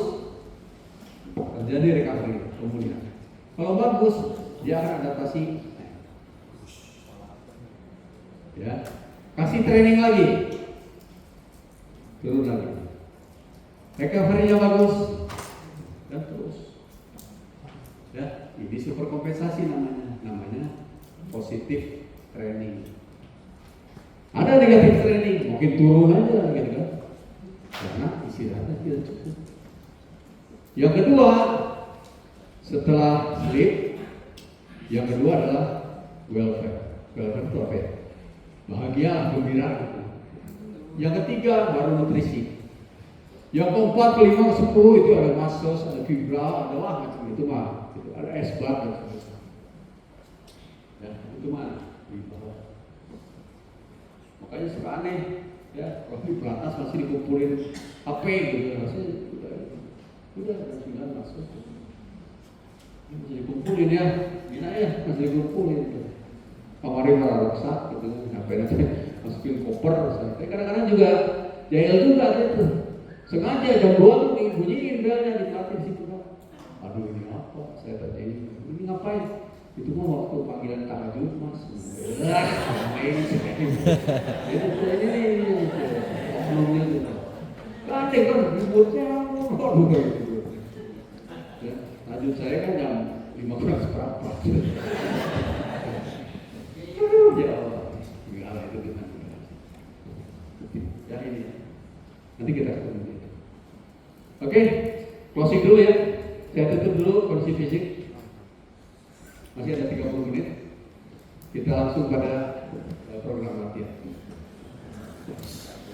terjadi recovery kemudian. Kalau bagus, dia akan adaptasi. Ya, kasih training lagi, turun lagi. Recovery-nya bagus, dan terus. Ya, ini super kompensasi namanya positif training. Ada negatif training, mungkin turun aja gitu kan, karena istirahatnya tidak cukup. Yang kedua, setelah sleep, yang kedua adalah welfare. Welfare itu apa ya? Bahagia, gembira gitu. Yang ketiga baru nutrisi. Yang keempat, kelima, ke-10 itu ada masos, ada fibra, ada macam itu mah, gitu. Ada esbat dan sebagainya. Ya, itu mah di bawah. Makanya suka aneh, ya, kalau di pelantas masih dikumpulin HP gitu, masih udah 9 masuk. Masih dikumpulin ya, gila ya, masih dikumpulin. Kemarin malah rusak gitu, HP nanti masukin koper. Tapi kadang-kadang juga jahil juga gitu. Sengaja jam 2 tuh dibunyiin belnya di pelatih situ kan. Aduh ini apa? Saya tanya ini ngapain? Itu mah waktu panggilan tahajud mas. Main sekali. Ini oknumnya gitu. Kan kan ributnya aduh gitu. Ya, tahajud saya kan jam 15 seperempat. Ya Allah, gila itu kita. Ya ini. Nanti kita ketemu. Oke, closing dulu ya. Saya tutup dulu kondisi fisik. Masih ada 30 menit. Kita langsung pada program.